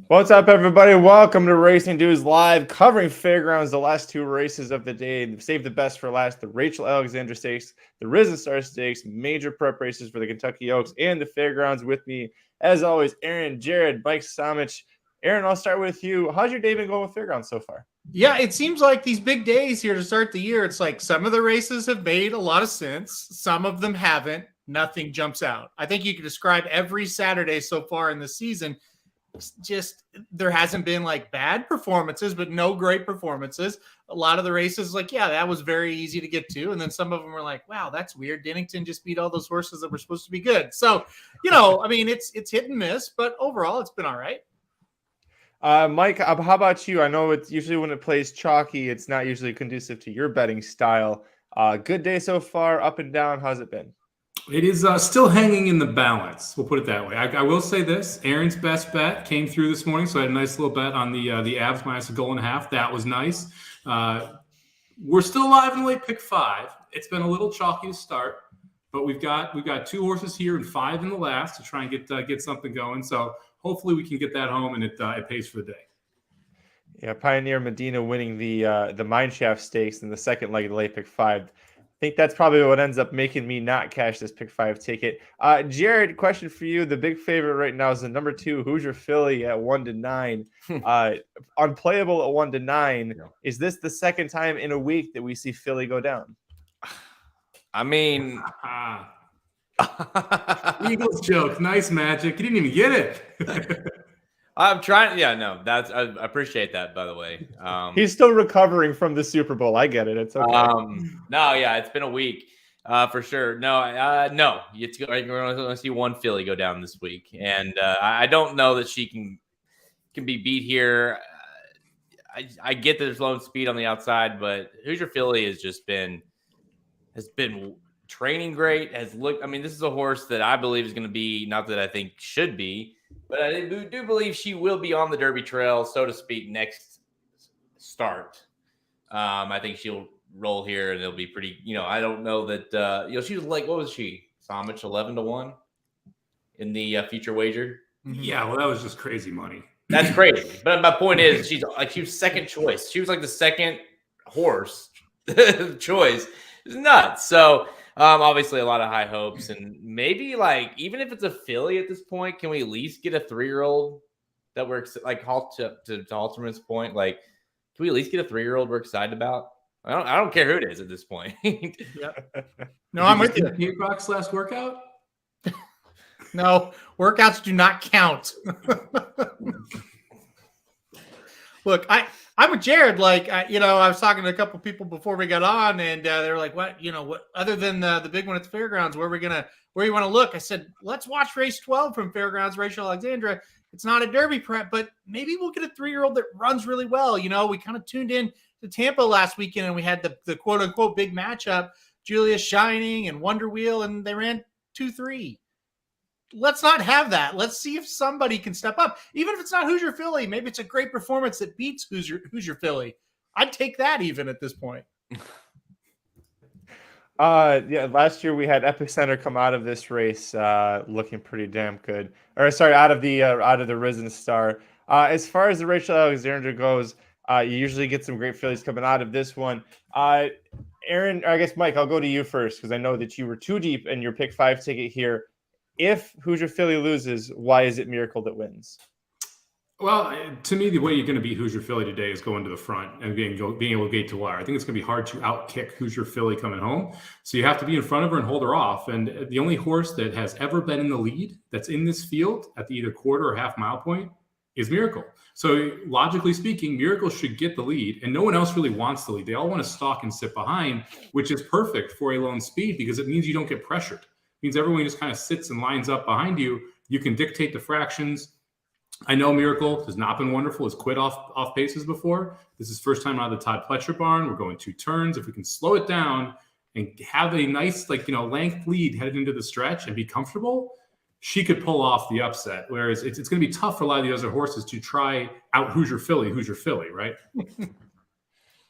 What's up, everybody? Welcome to Racing Dudes Live, covering Fairgrounds, the last two races of the day. Save the best for last, the Rachel Alexandra Stakes, the Risen Star Stakes, major prep races for the Kentucky Oaks, and the Fairgrounds. With me, as always, Aaron, Jared, Mike, Somich. Aaron, I'll start with you. How's your day been going with Fairgrounds so far? Yeah, it seems like these big days here to start the year, it's like some of the races have made a lot of sense. Some of them haven't. Nothing jumps out. I think you could describe every Saturday so far in the season. Just there hasn't been like bad performances, but no great performances. A lot of the races, like, yeah, that was very easy to get to. And then some of them were like, wow, that's weird. Dennington just beat all those horses that were supposed to be good. So, I mean, it's hit and miss, but overall it's been all right. Mike, how about you? I know it's usually when it plays chalky, it's not usually conducive to your betting style. Good day so far, up and down. How's it been? It is still hanging in the balance. We'll put it that way. I will say this: Aaron's best bet came through this morning, so I had a nice little bet on the Avs minus -1.5. That was nice. We're still alive in the late pick 5. It's been a little chalky to start, but we've got 2 horses here and 5 in the last to try and get something going. So hopefully we can get that home and it pays for the day. Yeah, Pioneer Medina winning the Mineshaft Stakes in the second leg of the late pick 5. I think that's probably what ends up making me not cash this pick 5 ticket. Jared, question for you. The big favorite right now is the number 2 Hoosier Philly at 1-9. Unplayable at 1-9. Is this the second time in a week that we see Philly go down? I mean, Eagles joke, nice magic. You didn't even get it. I'm trying. Yeah, no, I appreciate that, by the way. He's still recovering from the Super Bowl. I get it. It's okay. No, yeah, it's been a week for sure. No, no, you're going to see one Philly go down this week, and I don't know that she can be beat here. I get that there's low speed on the outside, but Hoosier Philly has been training great. Has looked. I mean, this is a horse that I believe is going to be, not that I think should be, but I do believe she will be on the Derby Trail, so to speak, next start. I think she'll roll here, and it'll be pretty. I don't know that. She was like, what was she? Somich 11-1 in the future wager. Yeah, well, that was just crazy money. That's crazy. But my point is, she was second choice. She was like the second horse choice. It's nuts. So. Obviously a lot of high hopes, and maybe like even if it's a Philly at this point, can we at least get a 3-year-old that we're like to Halterman's point? Like, can we at least get a 3-year-old we're excited about? I don't care who it is at this point. Yep. No, I'm with you. Kate Rock's last workout? No, workouts do not count. Look, I'm with Jared. Like, I was talking to a couple people before we got on, and they were like, "What? What? Other than the big one at the Fairgrounds, where you want to look?" I said, "Let's watch race 12 from Fairgrounds, Rachel Alexandra. It's not a Derby prep, but maybe we'll get a 3-year-old that runs really well." We kind of tuned in to Tampa last weekend, and we had the quote unquote big matchup: Julia Shining and Wonder Wheel, and they ran 2-3. Let's not have that. Let's see if somebody can step up. Even if it's not Hoosier Philly, maybe it's a great performance that beats Hoosier Philly. I'd take that even at this point. Yeah, last year we had Epicenter come out of this race looking pretty damn good. Or sorry, out of the Risen Star. As far as the Rachel Alexandra goes, you usually get some great fillies coming out of this one. Aaron, or I guess Mike, I'll go to you first because I know that you were too deep in your pick 5 ticket here. If Hoosier Philly loses, why is it Miracle that wins? Well, to me, the way you're going to beat Hoosier Philly today is going to the front and being able to gate to wire. I think it's going to be hard to outkick Hoosier Philly coming home. So you have to be in front of her and hold her off. And the only horse that has ever been in the lead that's in this field at the either quarter or half mile point is Miracle. So logically speaking, Miracle should get the lead, and no one else really wants the lead. They all want to stalk and sit behind, which is perfect for a lone speed because it means you don't get pressured. Means everyone just kind of sits and lines up behind you. You can dictate the fractions. I know Miracle has not been wonderful. Has quit off paces before. This is first time out of the Todd Pletcher barn. We're going 2 turns. If we can slow it down and have a nice length lead headed into the stretch and be comfortable, she could pull off the upset. Whereas it's going to be tough for a lot of the other horses to try out Hoosier Philly, right?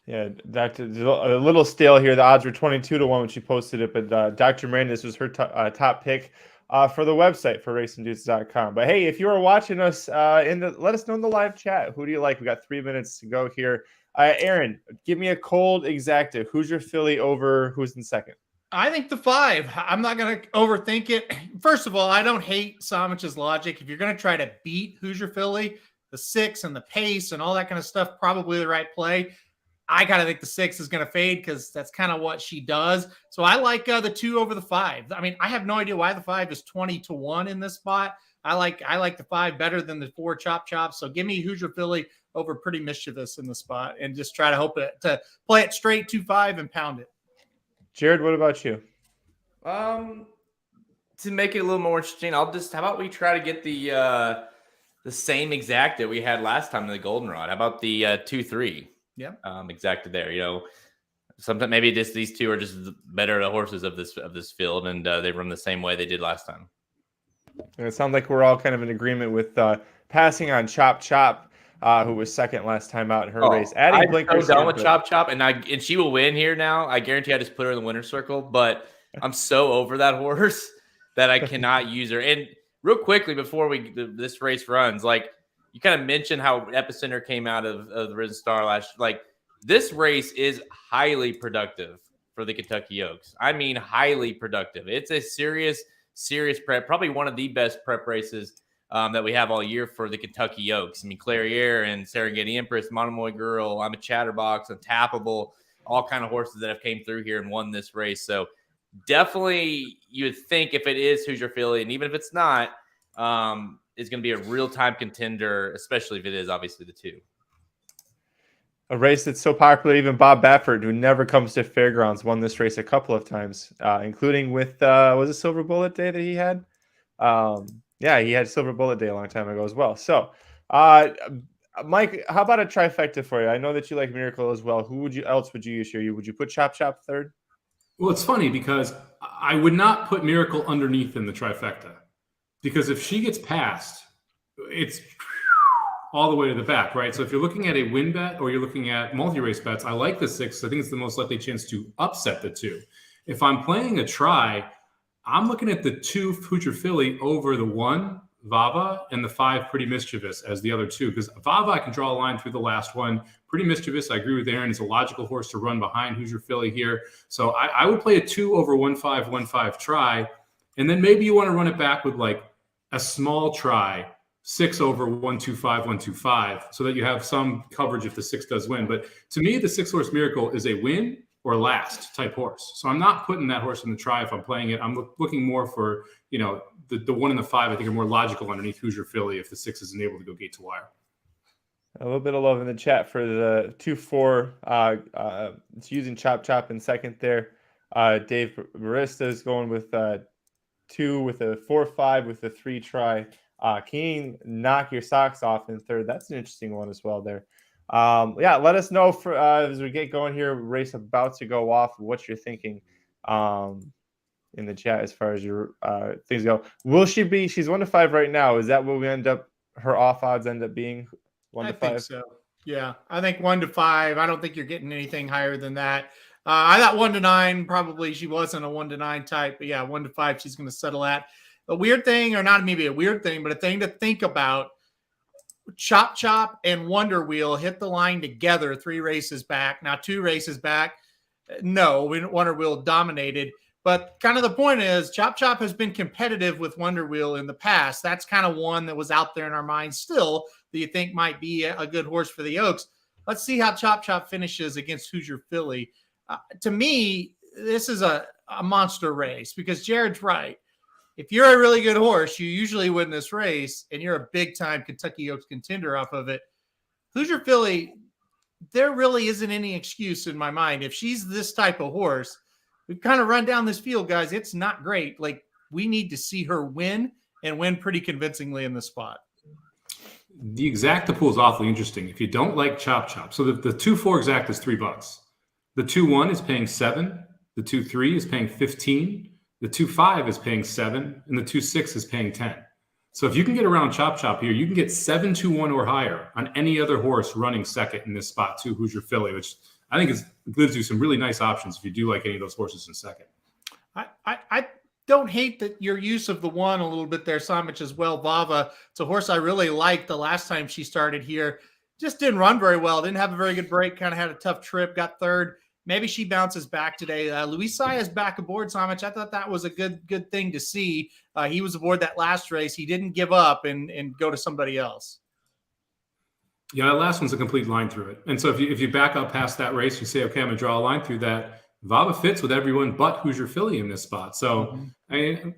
Yeah, that's a little stale here. The odds were 22-1 when she posted it, but Dr. Miranda, this was her top pick. for the website for racingdudes.com. But hey, if you are watching us let us know in the live chat. Who do you like? We got 3 minutes to go here. Aaron, give me a cold exacta. Who's your filly over who's in second? I think the 5. I'm not going to overthink it. First of all, I don't hate Somich's logic. If you're going to try to beat Hoosier Philly, the 6 and the pace and all that kind of stuff, probably the right play. I got to think the 6 is going to fade because that's kind of what she does. So I like the 2 over the 5. I mean, I have no idea why the 5 is 20-1 in this spot. I like the 5 better than the 4 chop. So give me Hoosier Philly over Pretty Mischievous in the spot and just try to hope to play it straight 2-5 and pound it. Jared, what about you? To make it a little more interesting, how about we try to get the same exact that we had last time in the Goldenrod? How about the 2-3? Yeah. Exacted there. Sometimes maybe these two are just better horses of this field, and they run the same way they did last time. And it sounds like we're all kind of in agreement with passing on Chop, who was second last time out in her race. I'm so done with Chop, and she will win here now. I guarantee I just put her in the winner's circle, but I'm so over that horse that I cannot use her. And real quickly before this race runs, like you kind of mentioned how Epicenter came out of the Risen Star last. Like this race is highly productive for the Kentucky Oaks. I mean, highly productive. It's a serious prep, probably one of the best prep races that we have all year for the Kentucky Oaks. I mean, Clairiere and Serengeti Empress, Monomoy Girl, I'm a Chatterbox, Untappable, all kind of horses that have came through here and won this race. So definitely you would think if it is Hoosier Philly, and even if it's not, is going to be a real-time contender, especially if it is obviously the 2. A race that's so popular, even Bob Baffert, who never comes to Fairgrounds, won this race a couple of times, including with, was it Silver Bullet Day that he had? Yeah, he had Silver Bullet Day a long time ago as well. So, Mike, how about a trifecta for you? I know that you like Miracle as well. Who else would you use here? Would you put Chop third? Well, it's funny because I would not put Miracle underneath in the trifecta, because if she gets passed, it's all the way to the back, right? So if you're looking at a win bet or you're looking at multi-race bets, I like the 6. I think it's the most likely chance to upset the 2. If I'm playing a try, I'm looking at the 2 Hoosier Philly over the 1 Vava and the 5 Pretty Mischievous as the other 2, because Vava, I can draw a line through the last one. Pretty Mischievous, I agree with Aaron, is a logical horse to run behind Hoosier Philly here. So I would play a 2 over 1-5 try, and then maybe you want to run it back with like a small try, 6 over 1-2-5, so that you have some coverage if the 6 does win. But to me, the 6-horse Miracle is a win or last type horse. So I'm not putting that horse in the try if I'm playing it. I'm looking more for, the 1 and the 5, I think, are more logical underneath Hoosier Philly if the 6 isn't able to go gate to wire. A little bit of love in the chat for the 2-4. It's using Chop in second there. Dave Barista is going with 2 with a 4-5 with a 3 try. Can knock your socks off in third? That's an interesting one as well there. Let us know for as we get going here. Race about to go off. What you're thinking in the chat as far as your things go. Will she be? She's 1-5 right now. Is that what we end up? Her off odds end up being 1-5. I think so. Yeah, I think 1-5. I don't think you're getting anything higher than that. I thought 1-9. Probably she wasn't a 1-9 type, but yeah, 1-5. She's going to settle at. A weird thing, or not maybe a weird thing, but a thing to think about. Chop and Wonder Wheel hit the line together 3 races back. Now 2 races back. No, Wonder Wheel dominated. But kind of the point is Chop has been competitive with Wonder Wheel in the past. That's kind of one that was out there in our minds still that you think might be a good horse for the Oaks. Let's see how Chop finishes against Hoosier Philly. To me, this is a monster race because Jared's right. If you're a really good horse, you usually win this race, and you're a big-time Kentucky Oaks contender off of it. Hoosier Philly, there really isn't any excuse in my mind. If she's this type of horse, we've kind of run down this field, guys. It's not great. Like, we need to see her win and win pretty convincingly in the spot. The exacta pool is awfully interesting. If you don't like Chop, so the 2-4 exact is $3. The 2-1 is paying 7. The 2-3 is paying 15. The 2-5 is paying 7, and the 2-6 is paying 10. So if you can get around Chop here, you can get 7-1 or higher on any other horse running second in this spot too, Hoosier Philly, which I think gives you some really nice options if you do like any of those horses in second. don't hate that your use of the one a little bit there, Somich, as well. Vava, it's a horse I really liked the last time she started here. Just didn't run very well. Didn't have a very good break. Kind of had a tough trip. Got third. Maybe she bounces back today. Luis Saez back aboard, Somich. I thought that was a good thing to see. He was aboard that last race. He didn't give up and go to somebody else. Yeah, that last one's a complete line through it. And so if you back up past that race, you say, okay, I'm going to draw a line through that. Vava fits with everyone but Hoosier Philly in this spot. So and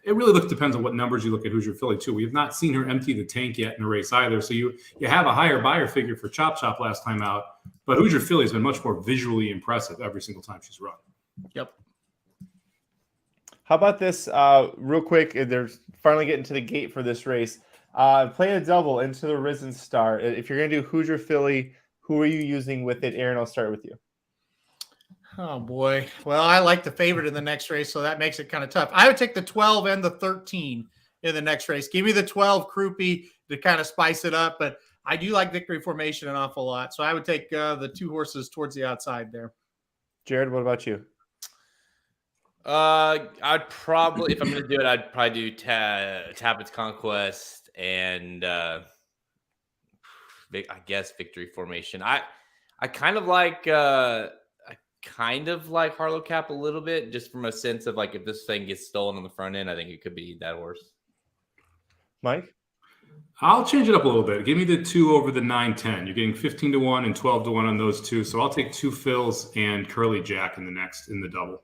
it really depends on what numbers you look at Hoosier Philly too. We have not seen her empty the tank yet in a race either. So you have a higher buyer figure for Chop Chop last time out, but Hoosier Philly has been much more visually impressive every single time she's run. Yep. How about this real quick? They're finally getting to the gate for this race. Play a double into the Risen Star. If you're going to do Hoosier Philly, who are you using with it? Aaron, I'll start with you. Oh, boy. Well, I like the favorite in the next race, so that makes it kind of tough. I would take the 12 and the 13 in the next race. Give me the 12 Croupy to kind of spice it up, but I do like Victory Formation an awful lot, so I would take the two horses towards the outside there. Jared, what about you? I'd probably, if I'm going to do it, I'd probably do Tappett's Conquest and I guess Victory Formation. I kind of like Harlow Cap a little bit, just from a sense of like if this thing gets stolen on the front end, I think it could be that horse. Mike? I'll change it up a little bit. Give me the 2 over the 9-10. You're getting 15-1 and 12-1 on those two. So I'll take 2 Phils and Curly Jack in the double.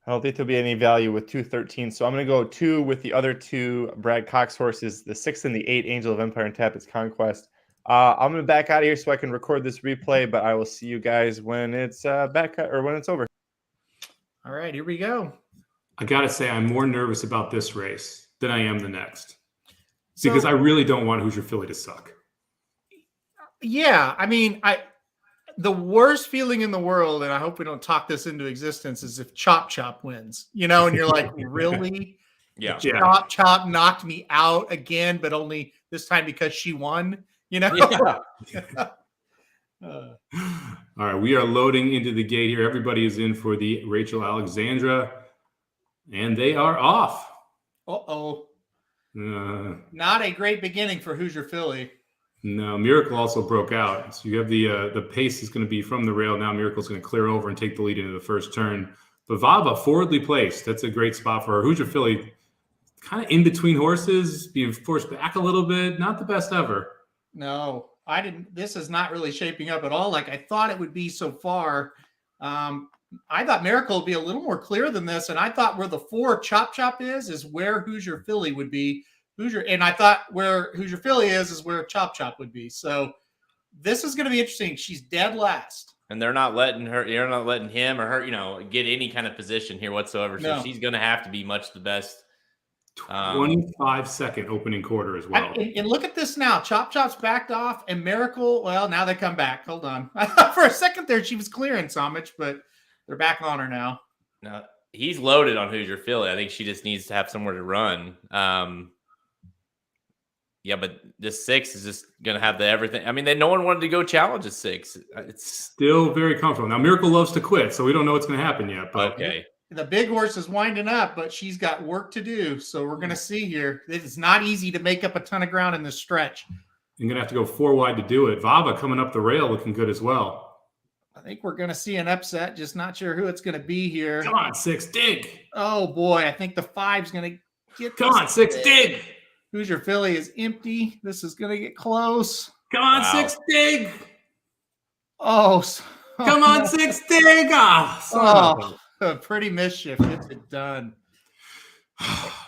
I don't think there'll be any value with 213. So I'm going to go 2 with the other 2 Brad Cox horses, the 6 and the 8 Angel of Empire and Tappett's Conquest. I'm going to back out of here so I can record this replay, but I will see you guys when it's when it's over. All right, here we go. I got to say, I'm more nervous about this race than I am the next because I really don't want Hoosier Philly to suck. Yeah, I mean, the worst feeling in the world, and I hope we don't talk this into existence, is if Chop Chop wins, and you're like, really? Yeah. Chop Chop knocked me out again, but only this time because she won. Yeah. All right, we are loading into the gate here. Everybody is in for the Rachel Alexandra, and they are off. Uh-oh. Not a great beginning for Hoosier Philly. No, Miracle also broke out. So you have the pace is going to be from the rail. Now Miracle's going to clear over and take the lead into the first turn. But Vava forwardly placed. That's a great spot for her. Hoosier Philly kind of in between horses, being forced back a little bit. Not the best ever. No, I didn't. This is not really shaping up at all like I thought it would be so far. I thought Miracle would be a little more clear than this, and I thought where the 4 Chop Chop is where Hoosier Philly would be. And I thought where Hoosier Philly is where Chop Chop would be. So this is going to be interesting. She's dead last. And they're not letting her, you're not letting him or her, get any kind of position here whatsoever. So she's going to have to be much the best. 25-second opening quarter as well. And look at this now. Chop Chop's backed off, and Miracle, well, now they come back. Hold on. I thought for a second there she was clearing Somich, but they're back on her now. No, he's loaded on Hoosier Philly. I think she just needs to have somewhere to run. Yeah, but this 6 is just going to have the everything. I mean, no one wanted to go challenge a 6. It's still very comfortable. Now, Miracle loves to quit, so we don't know what's going to happen yet. But okay. The big horse is winding up, but she's got work to do. So we're going to see here. It's not easy to make up a ton of ground in this stretch. You're going to have to go 4 wide to do it. Vava coming up the rail looking good as well. I think we're going to see an upset. Just not sure who it's going to be here. Come on, 6, dig. Oh, boy. I think the 5's going to get Come on, 6, dig. Hoosier Philly is empty. This is going to get close. Come on, 6, dig. Oh. Come on, 6, dig. Pretty mischief. Gets it done.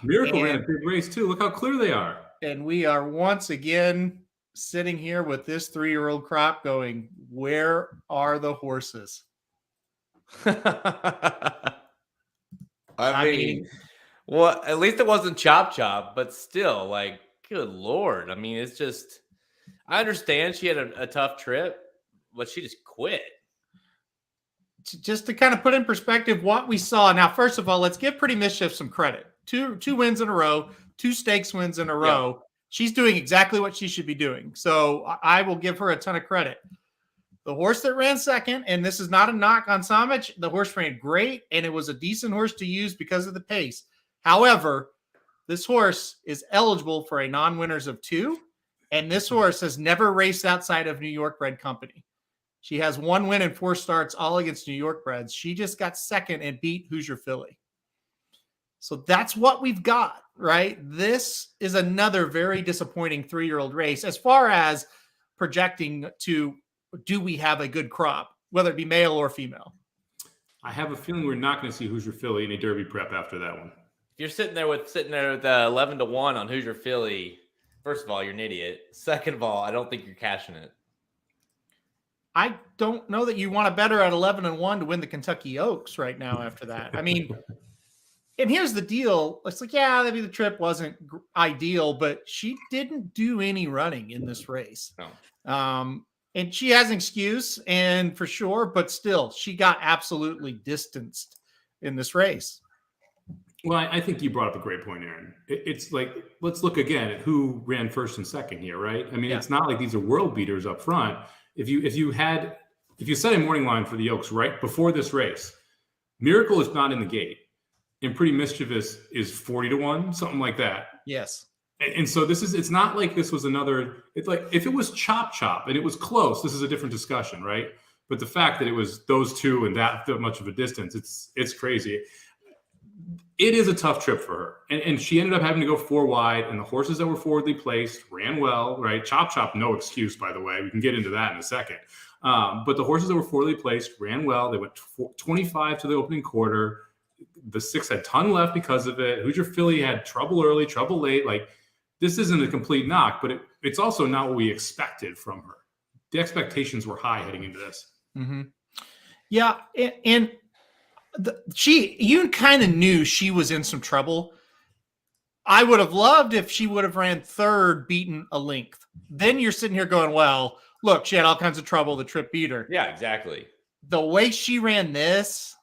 Miracle ran a big race, too. Look how clear they are. And we are once again sitting here with this 3-year-old crop going, where are the horses? I mean, well, at least it wasn't Chop Chop, but still, like, good Lord. I mean, it's just, I understand she had a tough trip, but she just quit. Just to kind of put in perspective what we saw. Now, first of all, let's give Pretty Mischief some credit. Two wins in a row, 2 stakes wins in a row. She's doing exactly what she should be doing. So I will give her a ton of credit. The horse that ran second, and this is not a knock on Somich, the horse ran great, and it was a decent horse to use because of the pace. However, this horse is eligible for a non-winners of 2, and this horse has never raced outside of New York bred company. She has 1 win and 4 starts, all against New York breds. She just got second and beat Hoosier Filly. So that's what we've got, right? This is another very disappointing 3-year-old race as far as projecting to, do we have a good crop, whether it be male or female? I have a feeling we're not going to see Hoosier Filly in a Derby prep after that one. You're sitting there with 11-1 on Hoosier Filly. First of all, you're an idiot. Second of all, I don't think you're cashing it. I don't know that you want to bet her at 11-1 to win the Kentucky Oaks right now after that. I mean, and here's the deal. It's like, yeah, maybe the trip wasn't ideal, but she didn't do any running in this race. No. And she has an excuse, and for sure, but still, she got absolutely distanced in this race. Well, I think you brought up a great point, Aaron. It's like, let's look again at who ran first and second here, right? I mean, It's not like these are world beaters up front. If you set a morning line for the Oaks right before this race, Miracle is not in the gate, and Pretty Mischievous is 40-1, something like that. Yes. And so it's not like this was another, it's like if it was chop and it was close, this is a different discussion, right? But the fact that it was those two and that much of a distance, it's crazy. It is a tough trip for her. And she ended up having to go 4 wide, and the horses that were forwardly placed ran well, right? Chop, no excuse, by the way. We can get into that in a second. But the horses that were forwardly placed ran well. They went 25 to the opening quarter. The 6 had a ton left because of it. Hoosier Filly had trouble early, trouble late. Like, this isn't a complete knock, but it's also not what we expected from her. The expectations were high heading into this. Mm-hmm. Yeah, and you kind of knew she was in some trouble. I would have loved if she would have ran third, beaten a length. Then you're sitting here going, well, look, she had all kinds of trouble. The trip beat her. Yeah, exactly. The way she ran this,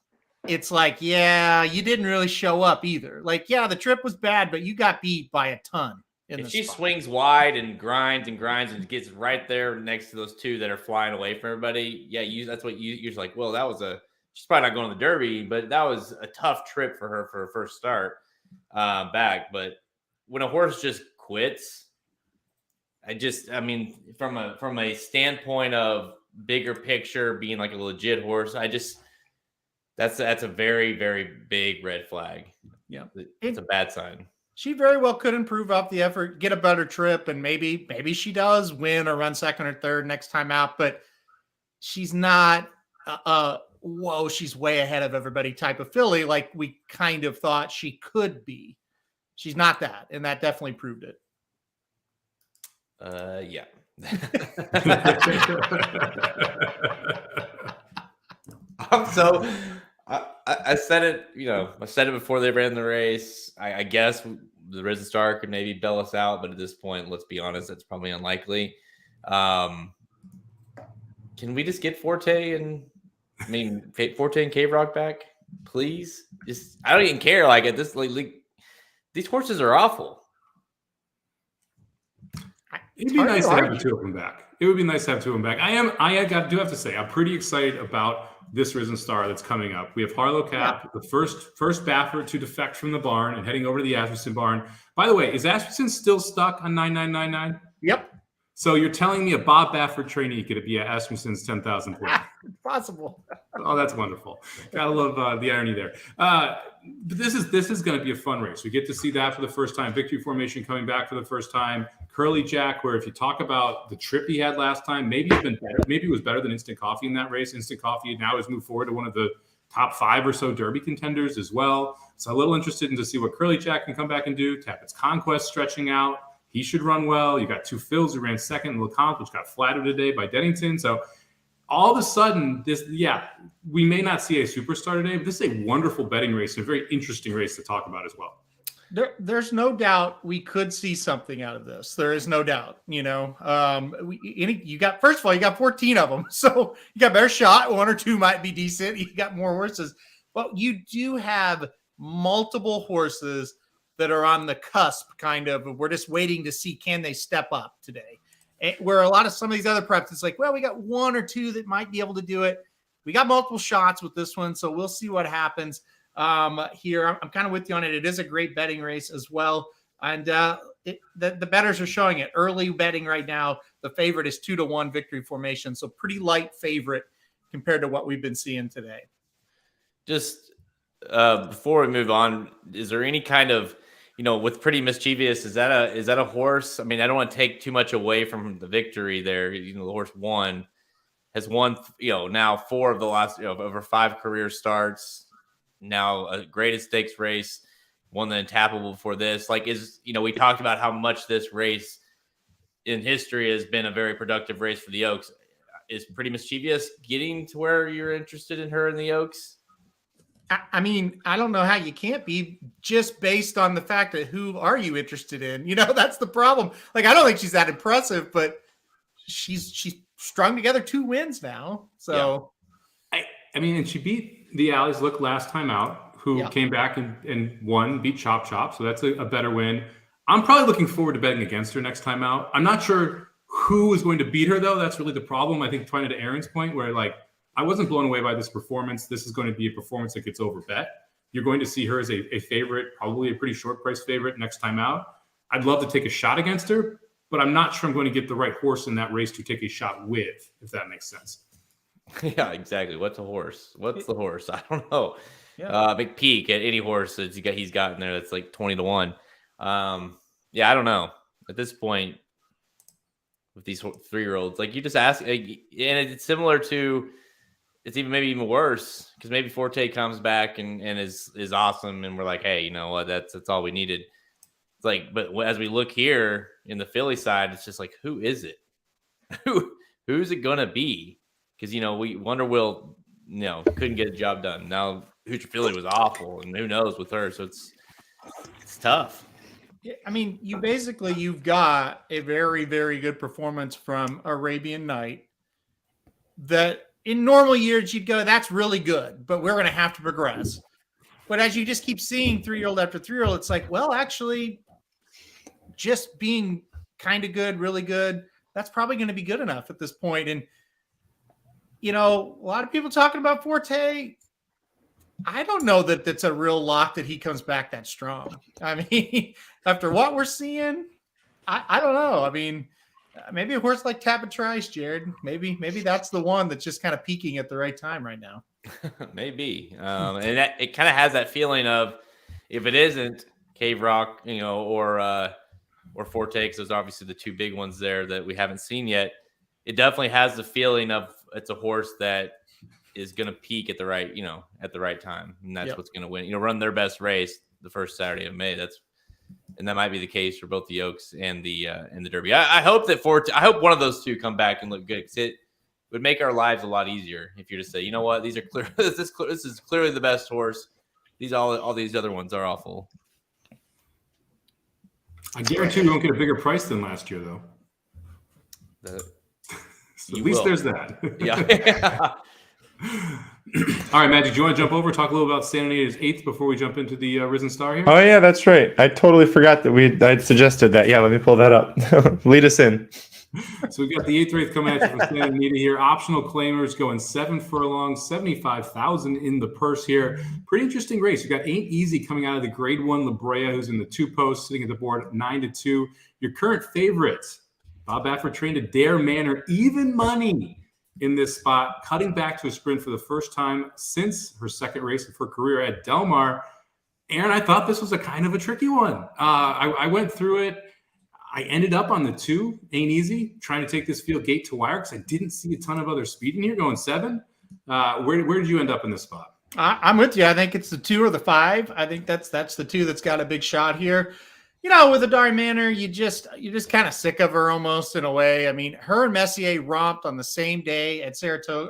it's like, yeah, you didn't really show up either. Like, yeah, the trip was bad, but you got beat by a ton. If she swings wide and grinds and gets right there next to those 2 that are flying away from everybody, that's what you're like, well, she's probably not going to the Derby, but that was a tough trip for her for her first start back. But when a horse just quits, I mean, from a standpoint of bigger picture, being like a legit horse, that's a very, very big red flag. Yeah, it's a bad sign. She very well could improve off the effort, get a better trip, and maybe she does win or run second or third next time out. But she's not whoa, she's way ahead of everybody type of filly like we kind of thought she could be. She's not that, and that definitely proved it. Yeah. I said it, I said it before they ran the race. I guess the Risen Star could maybe bail us out, but at this point, let's be honest, that's probably unlikely. Can we just get Forte and Cave Rock back, please? I don't even care. Like, at this, these horses are awful. It'd be nice to have the 2 of them back. It would be nice to have 2 of them back. I do have to say, I'm pretty excited about this Risen Star that's coming up. We have Harlow Cap, the first Baffert to defect from the barn and heading over to the Asmussen barn. By the way, is Asmussen still stuck on 9999? Yep. So you're telling me a Bob Baffert trainee could be at Asmussen's 10,000 point? Possible. Oh, that's wonderful. Gotta love the irony there. But this is going to be a fun race. We get to see that for the first time. Victory Formation coming back for the first time. Curly Jack, where if you talk about the trip he had last time, maybe it was better than Instant Coffee in that race. Instant Coffee now has moved forward to one of the top 5 or so Derby contenders as well. So a little interested in to see what Curly Jack can come back and do. Tappett's Conquest stretching out. He should run well. You got 2 Phils who ran second in LeCompte, which got flattered today by Dennington. So all of a sudden, we may not see a superstar today, but this is a wonderful betting race and a very interesting race to talk about as well. There's no doubt we could see something out of this. There is no doubt, you got, first of all, you got 14 of them. So you got a better shot. 1 or 2 might be decent. You got more horses, but you do have multiple horses that are on the cusp, kind of. We're just waiting to see, can they step up today? Where a lot of some of these other preps, it's like, well, we got one or two that might be able to do it. We got multiple shots with this one, so we'll see what happens here. I'm kind of with you on it. It is a great betting race as well. And the bettors are showing it. Early betting right now, the favorite is 2-1 victory formation. So pretty light favorite compared to what we've been seeing today. Just before we move on, is there any kind of, with Pretty Mischievous, is that a horse? I mean, I don't want to take too much away from the victory there. The horse has won, now 4 of the last, over 5 career starts. Now a greatest stakes race, won the Untappable before this. Like, we talked about how much this race in history has been a very productive race for the Oaks. Is Pretty Mischievous getting to where you're interested in her in the Oaks? I mean, I don't know how you can't be, just based on the fact that who are you interested in? That's the problem. Like, I don't think she's that impressive, but she's strung together 2 wins now. So, yeah. And she beat the Alley's Look last time out, who came back and won, beat Chop Chop. So that's a better win. I'm probably looking forward to betting against her next time out. I'm not sure who is going to beat her, though. That's really the problem. I think, trying to Aaron's point, where I wasn't blown away by this performance. This is going to be a performance that gets over bet. You're going to see her as a favorite, probably a pretty short price favorite next time out. I'd love to take a shot against her, but I'm not sure I'm going to get the right horse in that race to take a shot with, if that makes sense. Yeah, exactly. What's a horse? What's the horse? I don't know. Yeah. Big peak at any horse that he's got in there that's like 20-1. Yeah, I don't know. At this point, with these 3-year-olds, like, you just ask, and it's similar to, it's maybe even worse, because maybe Forte comes back and is awesome, and we're like, hey, you know what? That's all we needed. It's like, but as we look here in the Philly side, it's just like, who is it? Who's it gonna be? Because we Wonder Wheel, couldn't get the job done. Now Hoosier Philly was awful, and who knows with her? So it's tough. I mean, you've got a very, very good performance from Arabian Night that in normal years you'd go, that's really good, but we're going to have to progress. But as you just keep seeing 3-year-old after 3-year-old, it's like, well, actually, just being kind of good, really good, that's probably going to be good enough at this point. And, a lot of people talking about Forte. I don't know that that's a real lock that he comes back that strong. I mean, after what we're seeing, I don't know. I mean, maybe a horse like Tap and Trice, Jared. Maybe that's the one that's just kind of peaking at the right time right now. Maybe. And it kind of has that feeling of, if it isn't Cave Rock, or Forte, because those are obviously the 2 big ones there that we haven't seen yet. It definitely has the feeling of it's a horse that is going to peak at the right time, and that's what's going to win. Run their best race the first Saturday of May. And that might be the case for both the Oaks and the Derby. I hope that I hope one of those 2 come back and look good, because it would make our lives a lot easier if you just say, you know what, these are clear. This is clearly the best horse. All these other ones are awful. I guarantee you won't get a bigger price than last year, though. So at least there's that. Yeah. All right, Matt, did you want to jump over, talk a little about Santa Anita's 8th before we jump into the Risen Star here? Oh, yeah, that's right. I totally forgot that I'd suggested that. Yeah, let me pull that up. Lead us in. So we've got the 8th race coming at you from Santa Anita here. Optional claimers going 7 furlongs, 75,000 in the purse here. Pretty interesting race. You got Ain't Easy coming out of the Grade 1 La Brea, who's in the 2 post, sitting at the board at 9-2. Your current favorites, Bob Baffert trained at Dare Manor, even money in this spot, cutting back to a sprint for the first time since her 2nd race of her career at Del Mar. Aaron, I thought this was a kind of a tricky one. I went through it. I ended up on the 2, Ain't Easy, trying to take this field gate to wire because I didn't see a ton of other speed in here, going 7. Where did you end up in this spot? I'm with you. I think it's the 2 or the 5. I think that's the 2 that's got a big shot here. With the Dare Manor, you're just kind of sick of her almost in a way. I mean, her and Messier romped on the same day at Santa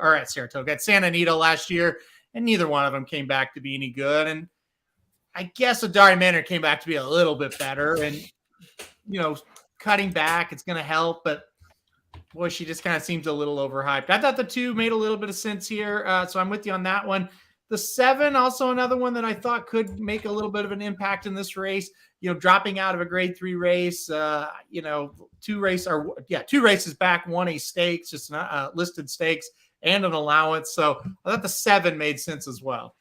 Anita last year, and neither one of them came back to be any good. And I guess the Dare Manor came back to be a little bit better. And, cutting back, it's going to help. But, boy, she just kind of seems a little overhyped. I thought the 2 made a little bit of sense here. So I'm with you on that one. The 7, also another one that I thought could make a little bit of an impact in this race. Dropping out of a grade 3 race, 2 races back, won a stakes, just listed stakes and an allowance. So I thought the 7 made sense as well.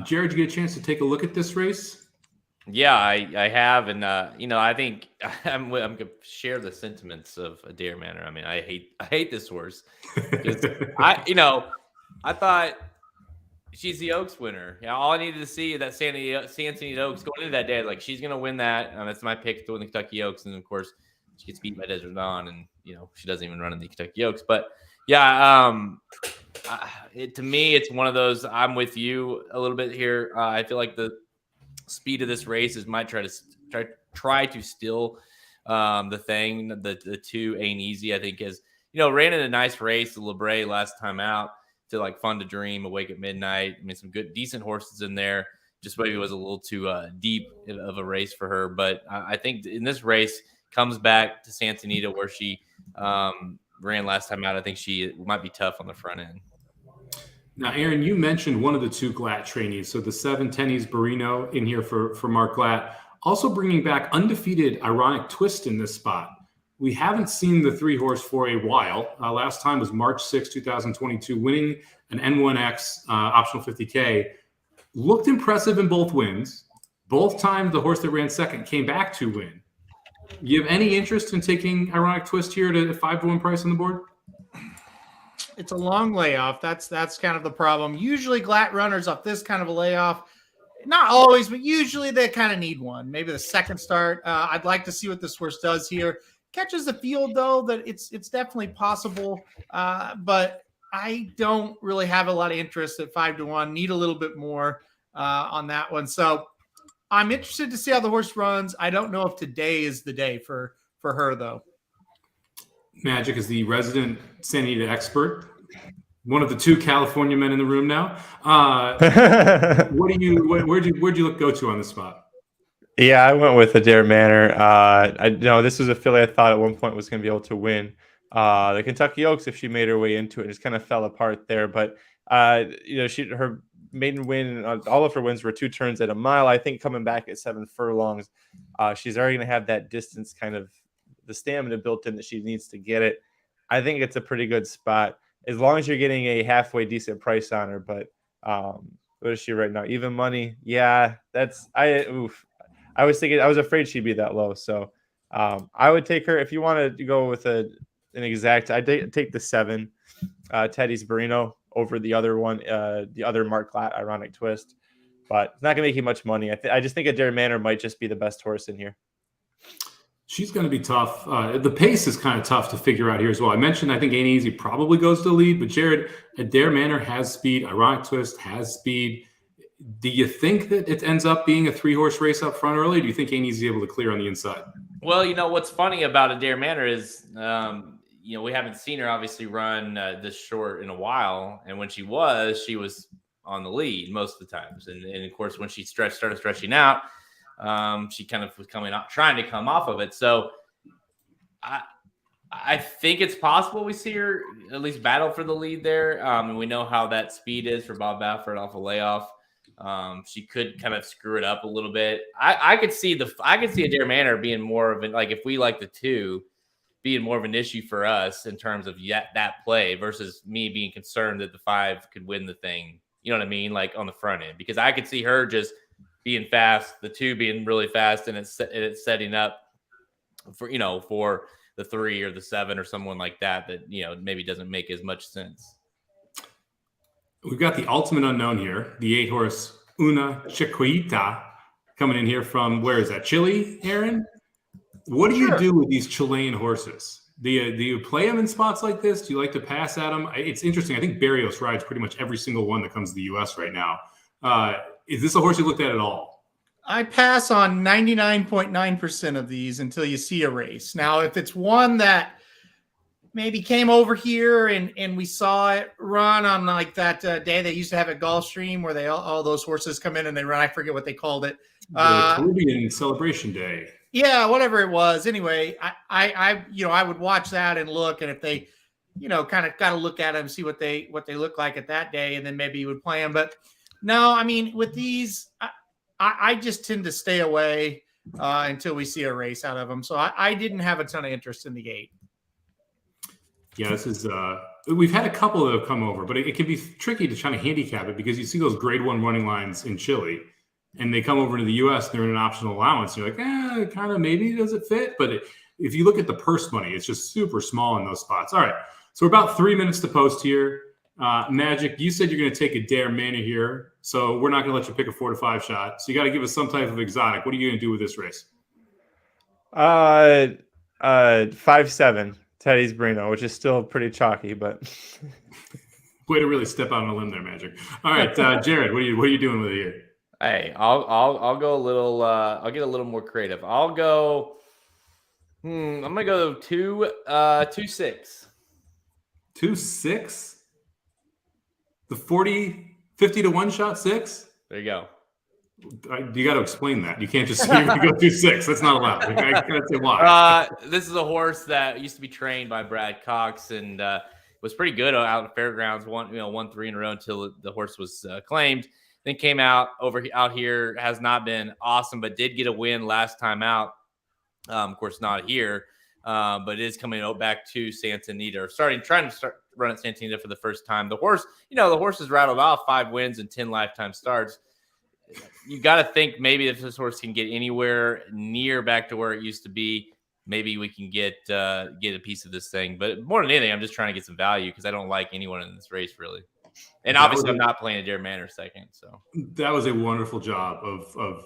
Jared, did you get a chance to take a look at this race? Yeah, I have, and I think I'm going to share the sentiments of Adair Manor. I mean, I hate this horse because I thought she's the Oaks winner. All I needed to see is that Santa Anita Oaks going into that day, like she's going to win that. And that's my pick to win the Kentucky Oaks, and of course she gets beat by Desert Dawn, and she doesn't even run in the Kentucky Oaks. But yeah, to me, it's one of those. I'm with you a little bit here. I feel like the speed of this race might try to steal the thing. The 2 Ain't Easy, I think, ran in a nice race, the LeBray last time out, to like Fun to Dream, Awake at Midnight. I mean, some good, decent horses in there. Just maybe it was a little too deep of a race for her. But I think in this race, comes back to Santa Anita where she ran last time out. I think she might be tough on the front end. Now, Aaron, you mentioned one of the 2 Glatt trainees. So the 7 Tennies Barino in here for Mark Glatt. Also bringing back undefeated Ironic Twist in this spot. We haven't seen the 3-horse for a while. Last time was March 6, 2022, winning an N1X optional 50K. Looked impressive in both wins. Both times the horse that ran second came back to win. You have any interest in taking Ironic Twist here at a 5-1 price on the board? It's a long layoff. That's kind of the problem. Usually Glatt runners off this kind of a layoff, not always, but usually they kind of need one. Maybe the second start. I'd like to see what this horse does here. Catches the field, though, that it's definitely possible. But I don't really have a lot of interest at 5-1. Need a little bit more on that one. So I'm interested to see how the horse runs. I don't know if today is the day for her, though. Magic is the resident Santa Anita expert, one of the 2 California men in the room now. Where'd you go to on this spot? Yeah, I went with Adair Manor. This was a filly I thought at one point was going to be able to win the Kentucky Oaks if she made her way into it. It just kind of fell apart there. But her maiden win, all of her wins were 2 turns at a mile. I think coming back at 7 furlongs, she's already going to have that distance, kind of the stamina built in that she needs to get it. I think it's a pretty good spot as long as you're getting a halfway decent price on her. But what is she right now? Even money? Yeah, I was thinking, I was afraid she'd be that low. So I would take her if you want to go with an exact. I'd take the 7 Teddy's Barino over the other one, the other Mark Glatt Ironic Twist. But it's not going to make you much money. I just think Adair Manor might just be the best horse in here. She's going to be tough. The pace is kind of tough to figure out here as well. I mentioned I think Ain't Easy probably goes to the lead, but Jared, Adair Manor has speed. Ironic Twist has speed. Do you think that it ends up being a 3-horse race up front early? Or do you think Ain't Easy able to clear on the inside? Well, what's funny about Adair Manor is, we haven't seen her obviously run this short in a while. And when she was on the lead most of the times. And of course, when she started stretching out, she kind of was trying to come off of it. So I think it's possible we see her at least battle for the lead there. And we know how that speed is for Bob Baffert off a layoff. She could kind of screw it up a little bit. I could see Adair Manor being more of like, if we like the 2, being more of an issue for us in terms of that play versus me being concerned that the 5 could win the thing. You know what I mean? Like on the front end, because I could see her just being fast, the 2 being really fast, and it's setting up for the 3 or the 7 or someone like that maybe doesn't make as much sense. We've got the ultimate unknown here, the 8-horse Una Chiquita coming in here from, where is that, Chile, Aaron? What do you do with these Chilean horses? Do you play them in spots like this? Do you like to pass at them? It's interesting. I think Barrios rides pretty much every single one that comes to the U.S. right now. Is this a horse you looked at all? I pass on 99.9% of these until you see a race. Now, if it's one that maybe came over here and we saw it run on like that day they used to have at Gulfstream where all those horses come in and they run, I forget what they called it. The Caribbean Celebration Day. Yeah, whatever it was. Anyway, I would watch that and look, and if they kind of got to look at them, see what they look like at that day, and then maybe you would play them. But no, I mean, with these, I just tend to stay away until we see a race out of them. So I didn't have a ton of interest in the gate. Yeah, this is we've had a couple that have come over, but it can be tricky to try to handicap it because you see those grade 1 running lines in Chile and they come over to the US, they're in an optional allowance. You're like, kind of maybe does it fit? But if you look at the purse money, it's just super small in those spots. All right, so we're about 3 minutes to post here. Magic, you said you're going to take a Dare Manor here, so we're not going to let you pick a 4 to 5 shot. So you got to give us some type of exotic. What are you going to do with this race? 5-7. Teddy's Brino, which is still pretty chalky, but way to really step out on a limb there, Magic. All right, Jared, what are you doing with it here? Hey, I'll go a little. I'll get a little more creative. I'll go. I'm gonna go 2-6. 2-6. The 50 to 1 shot 6. There you go. You got to explain that. You can't just say you're going to go 2-6. That's not allowed. I got to say why. This is a horse that used to be trained by Brad Cox and was pretty good out at fairgrounds. Won 3 in a row until the horse was claimed. Then came out here, has not been awesome, but did get a win last time out. Of course, not here, but it is coming back to Santa Anita, or trying to run at Santa Anita for the first time. The horse has rattled off 5 wins and 10 lifetime starts. You got to think maybe if this horse can get anywhere near back to where it used to be, maybe we can get a piece of this thing. But more than anything, I'm just trying to get some value because I don't like anyone in this race really. And obviously, I'm not playing a Dare Manor second. So that was a wonderful job of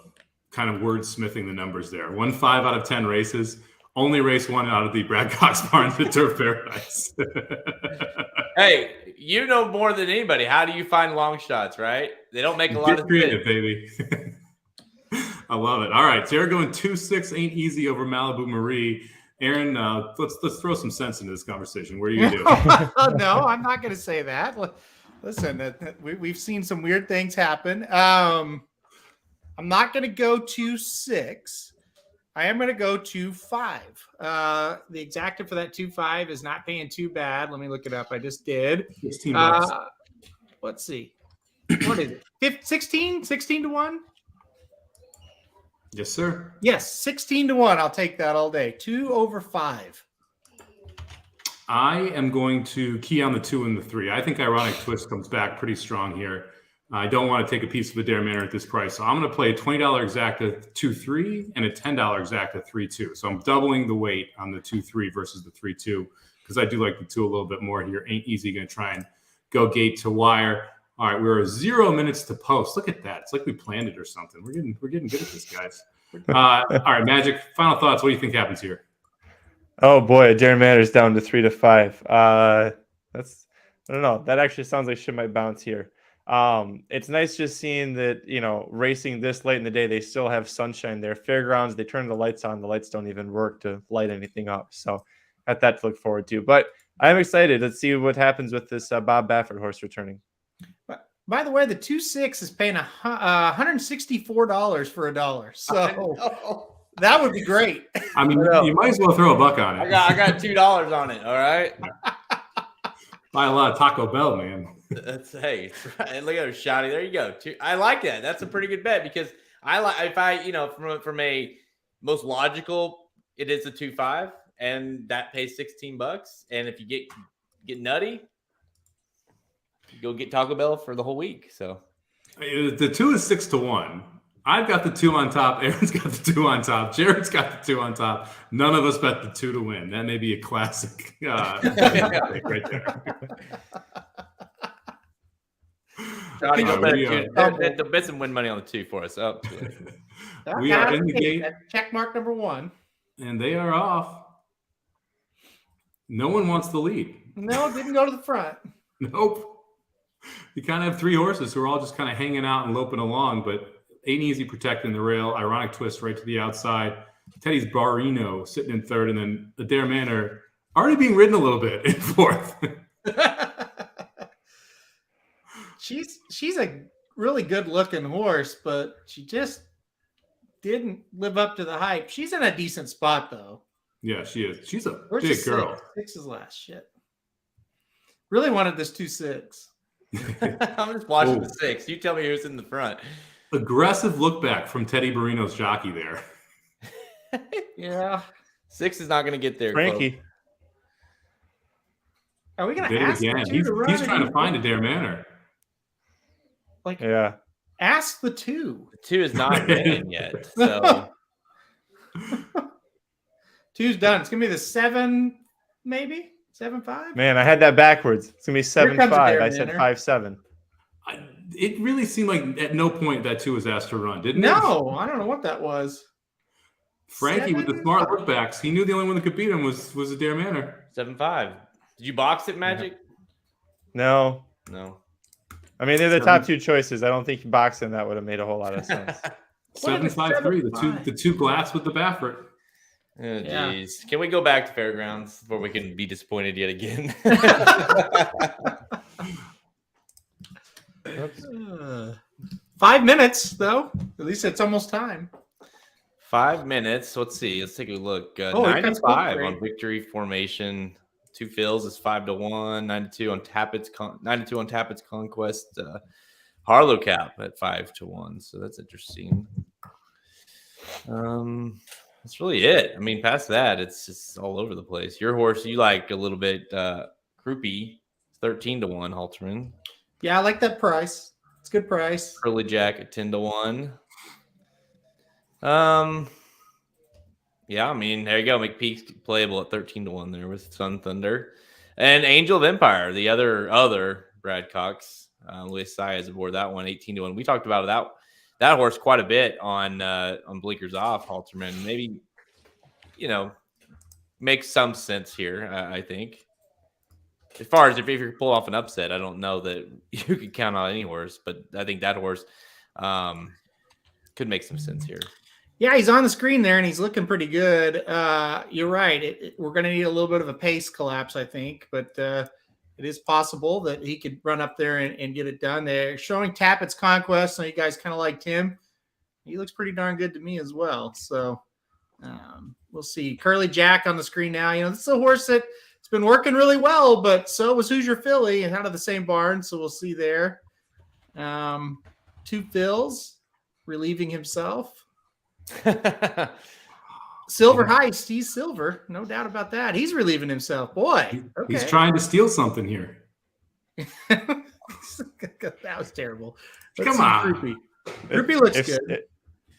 kind of wordsmithing the numbers there. 5 out of 10 races. Only race 1 out of the Brad Cox barn, the Turf Paradise. Hey, you know more than anybody. How do you find long shots, right? They don't make a lot of creative, baby. I love it. All right, Jared going 2-6 ain't easy over Malibu Marie. Aaron, let's throw some sense into this conversation. What are you going to do? No, I'm not going to say that. Listen, we've seen some weird things happen. I'm not going to go 2-6. I am going to go 2-5. The exacta for that 2-5 is not paying too bad. Let me look it up. I just did. 16 bucks. Let's see. What is it? 16 to 1? Yes, sir. Yes, 16 to 1. I'll take that all day. 2 over 5. I am going to key on the 2 and the 3. I think Ironic Twist comes back pretty strong here. I don't want to take a piece of a Dare Manor at this price. So I'm going to play a $20 exacta 2-3 and a $10 exacta 3-2. So I'm doubling the weight on the 2-3 versus the 3-2 because I do like the 2 a little bit more here. Ain't easy going to try and go gate to wire. All right, we're 0 minutes to post. Look at that. It's like we planned it or something. We're getting good at this, guys. All right, Magic, final thoughts. What do you think happens here? Oh boy, Dare Manor's down to 3-5. I don't know. That actually sounds like shit might bounce here. It's nice just seeing that, racing this late in the day, they still have sunshine there. Fairgrounds, they turn the lights on. The lights don't even work to light anything up. So got that to look forward to. But I'm excited. Let's see what happens with this Bob Baffert horse returning. By the way, the 2-6 is paying $164 for a dollar. So that would be great. I mean, you might as well throw a buck on it. I got $2 on it. All right. Buy a lot of Taco Bell, man. That's right. Look at her shotty. There you go. I like that. That's a pretty good bet because from a most logical, it is a 2-5 and that pays $16. And if you get nutty, you go get Taco Bell for the whole week. So the 2 is 6 to 1. I've got the 2 on top. Aaron's got the 2 on top. Jared's got the 2 on top. None of us bet the 2 to win. That may be a classic right there. Johnny, bet some win money on the 2 for us. Oh, we are in the gate. Check mark number 1. And they are off. No one wants the lead. No, didn't go to the front. Nope. You kind of have 3 horses who are all just kind of hanging out and loping along, but Ain't Easy protecting the rail. Ironic Twist right to the outside. Teddy's Barino sitting in 3rd, and then the Dare Manor already being ridden a little bit in 4th. She's a really good looking horse, but she just didn't live up to the hype. She's in a decent spot though. Yeah, she is. She's a Where's big girl. 6 is last shit. Really wanted this 2-6. I'm just watching Oh. the 6. You tell me who's in the front. Aggressive look back from Teddy Barino's jockey there. Yeah. 6 is not going to get there. Frankie. Are we going Did to it ask again. the two to run? He's trying to find a Dare Manor. Like, Yeah. ask the 2. The 2 is not winning yet. So 2's done. It's going to be the 7, maybe 7-5. Man, I had that backwards. It's gonna be Here comes a 7-5. Dare I said Manor. 5-7. It really seemed like at no point that 2 was asked to run, didn't it? No, I don't know what that was. Frankie with the smart lookbacks, he knew the only one that could beat him was a Dare Manor. 7-5. Did you box it, Magic? No. No. I mean, they're the top 2 choices. I don't think boxing that would have made a whole lot of sense. 7-5-3. The two glass with the Baffert. Oh, Yeah. geez. Can we go back to Fairgrounds before we can be disappointed yet again? 5 minutes, though. At least it's almost time. 5 minutes. Let's see. Let's take a look. Here comes 95 Goldberg. on victory formation. 2 fills is 5-1. 92 on Tappett's 92 on Tappett's Conquest. Harlow Cap at 5-1. So that's interesting. That's really it. I mean, past that, it's just all over the place. Your horse, you like a little bit croupy. 13-1 Halterman. Yeah, I like that price. It's a good price. Curly Jack at 10-1. Yeah, I mean, there you go. McPeak's playable at 13-1 there with Sun Thunder. And Angel of Empire, the other Brad Cox. Luis Saez aboard that one, 18-1. We talked about that horse quite a bit on Blinkers Off, Halterman. Maybe, makes some sense here, I think. As far as if you pull off an upset, I don't know that you could count on any horse, but I think that horse could make some sense here. Yeah, he's on the screen there, and he's looking pretty good. You're right. We're going to need a little bit of a pace collapse, I think, but it is possible that he could run up there and get it done. They're showing Tappett's Conquest, so you guys kind of liked him. He looks pretty darn good to me as well. So we'll see. Curly Jack on the screen now. This is a horse that it's been working really well, but so was Hoosier Philly and out of the same barn, so we'll see there. 2 fills, relieving himself. Silver Heist, he's silver, no doubt about that. He's relieving himself. Boy, okay. He's trying to steal something here. That was terrible. Come on. Groupie looks good.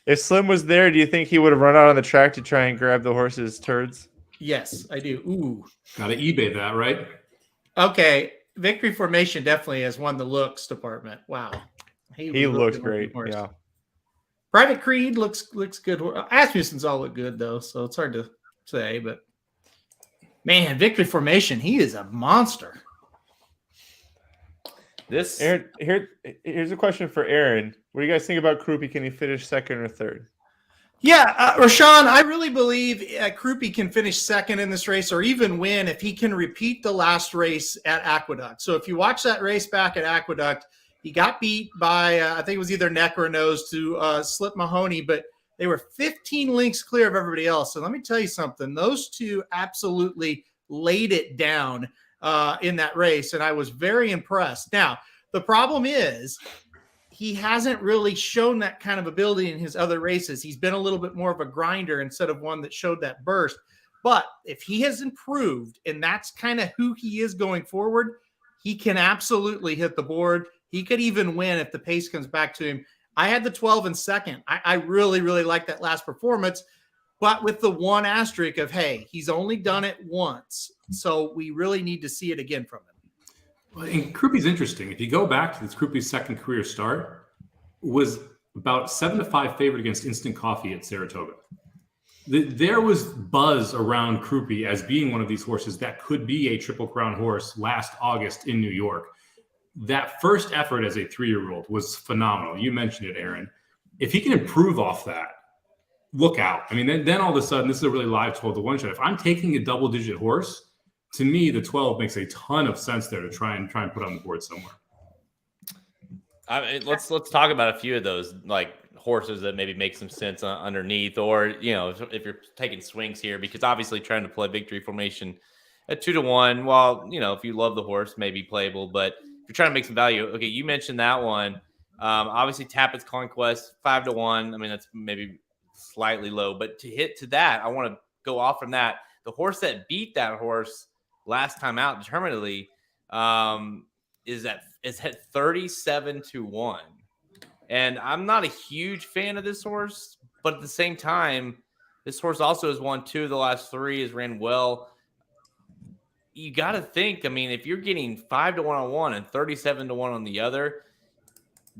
If Slim was there, do you think he would have run out on the track to try and grab the horse's turds? Yes, I do. Ooh. Gotta eBay that, right? Okay. Victory Formation definitely has won the looks department. Wow. He looks great. Yeah. Private Creed looks good. Asmussen's all look good though, so it's hard to say. But man, Victory Formation, he is a monster. Aaron, here's a question for Aaron. What do you guys think about Croupy? Can he finish second or third? Yeah, Rashawn, I really believe Croupy can finish second in this race or even win if he can repeat the last race at Aqueduct. So if you watch that race back at Aqueduct, he got beat by, I think it was either neck or nose to Slip Mahoney, but they were 15 links clear of everybody else. So let me tell you something. Those two absolutely laid it down in that race, and I was very impressed. Now, the problem is he hasn't really shown that kind of ability in his other races. He's been a little bit more of a grinder instead of one that showed that burst. But if he has improved, and that's kind of who he is going forward, he can absolutely hit the board. He could even win if the pace comes back to him. I had the 12 in second. I really, really like that last performance, but with the one asterisk of, hey, he's only done it once. So we really need to see it again from him. Well, and Croupy's interesting. If you go back to this Croupy's second career start, was about 7-5 favorite against Instant Coffee at Saratoga. There was buzz around Croupy as being one of these horses that could be a Triple Crown horse last August in New York. That first effort as a 3-year-old was phenomenal. You mentioned it, Aaron. If he can improve off that, look out. I mean, then all of a sudden, this is a really live 12-1 shot. If I'm taking a double-digit horse, to me, the 12 makes a ton of sense there to try and put on the board somewhere. I mean, let's talk about a few of those like horses that maybe make some sense underneath, or if you're taking swings here, because obviously trying to play victory formation at 2-1. Well, if you love the horse, maybe playable, but if you're trying to make some value, okay, you mentioned that one. Obviously, Tappett's Conquest 5-1. I mean, that's maybe slightly low, but to hit to that, I want to go off from that. The horse that beat that horse last time out determinedly is at 37-1. And I'm not a huge fan of this horse, but at the same time, this horse also has won 2 of the last 3, has ran well. You got to think, I mean, if you're getting 5-1 on one and 37-1 on the other,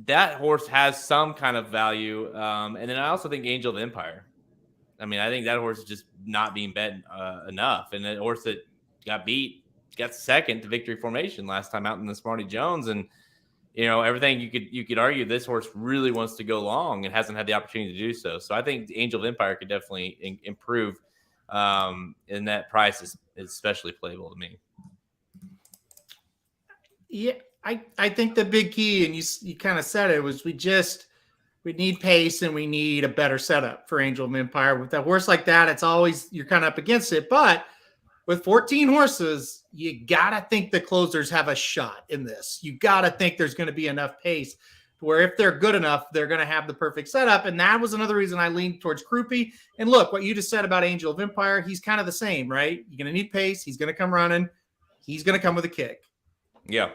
that horse has some kind of value. And then I also think Angel of Empire. I mean, I think that horse is just not being bet enough. And the horse that got beat got second to Victory Formation last time out in the Smarty Jones. And, everything you could argue this horse really wants to go long and hasn't had the opportunity to do so. So I think Angel of Empire could definitely improve. And that price is especially playable to me. Yeah, I think the big key, and you kind of said it, was we need pace and we need a better setup for Angel of Empire. With a horse like that, it's always, you're kind of up against it. But with 14 horses, you got to think the closers have a shot in this. You got to think there's going to be enough pace to where if they're good enough, they're going to have the perfect setup. And that was another reason I leaned towards Krupe. And look, what you just said about Angel of Empire, he's kind of the same, right? You're going to need pace. He's going to come running. He's going to come with a kick. Yeah.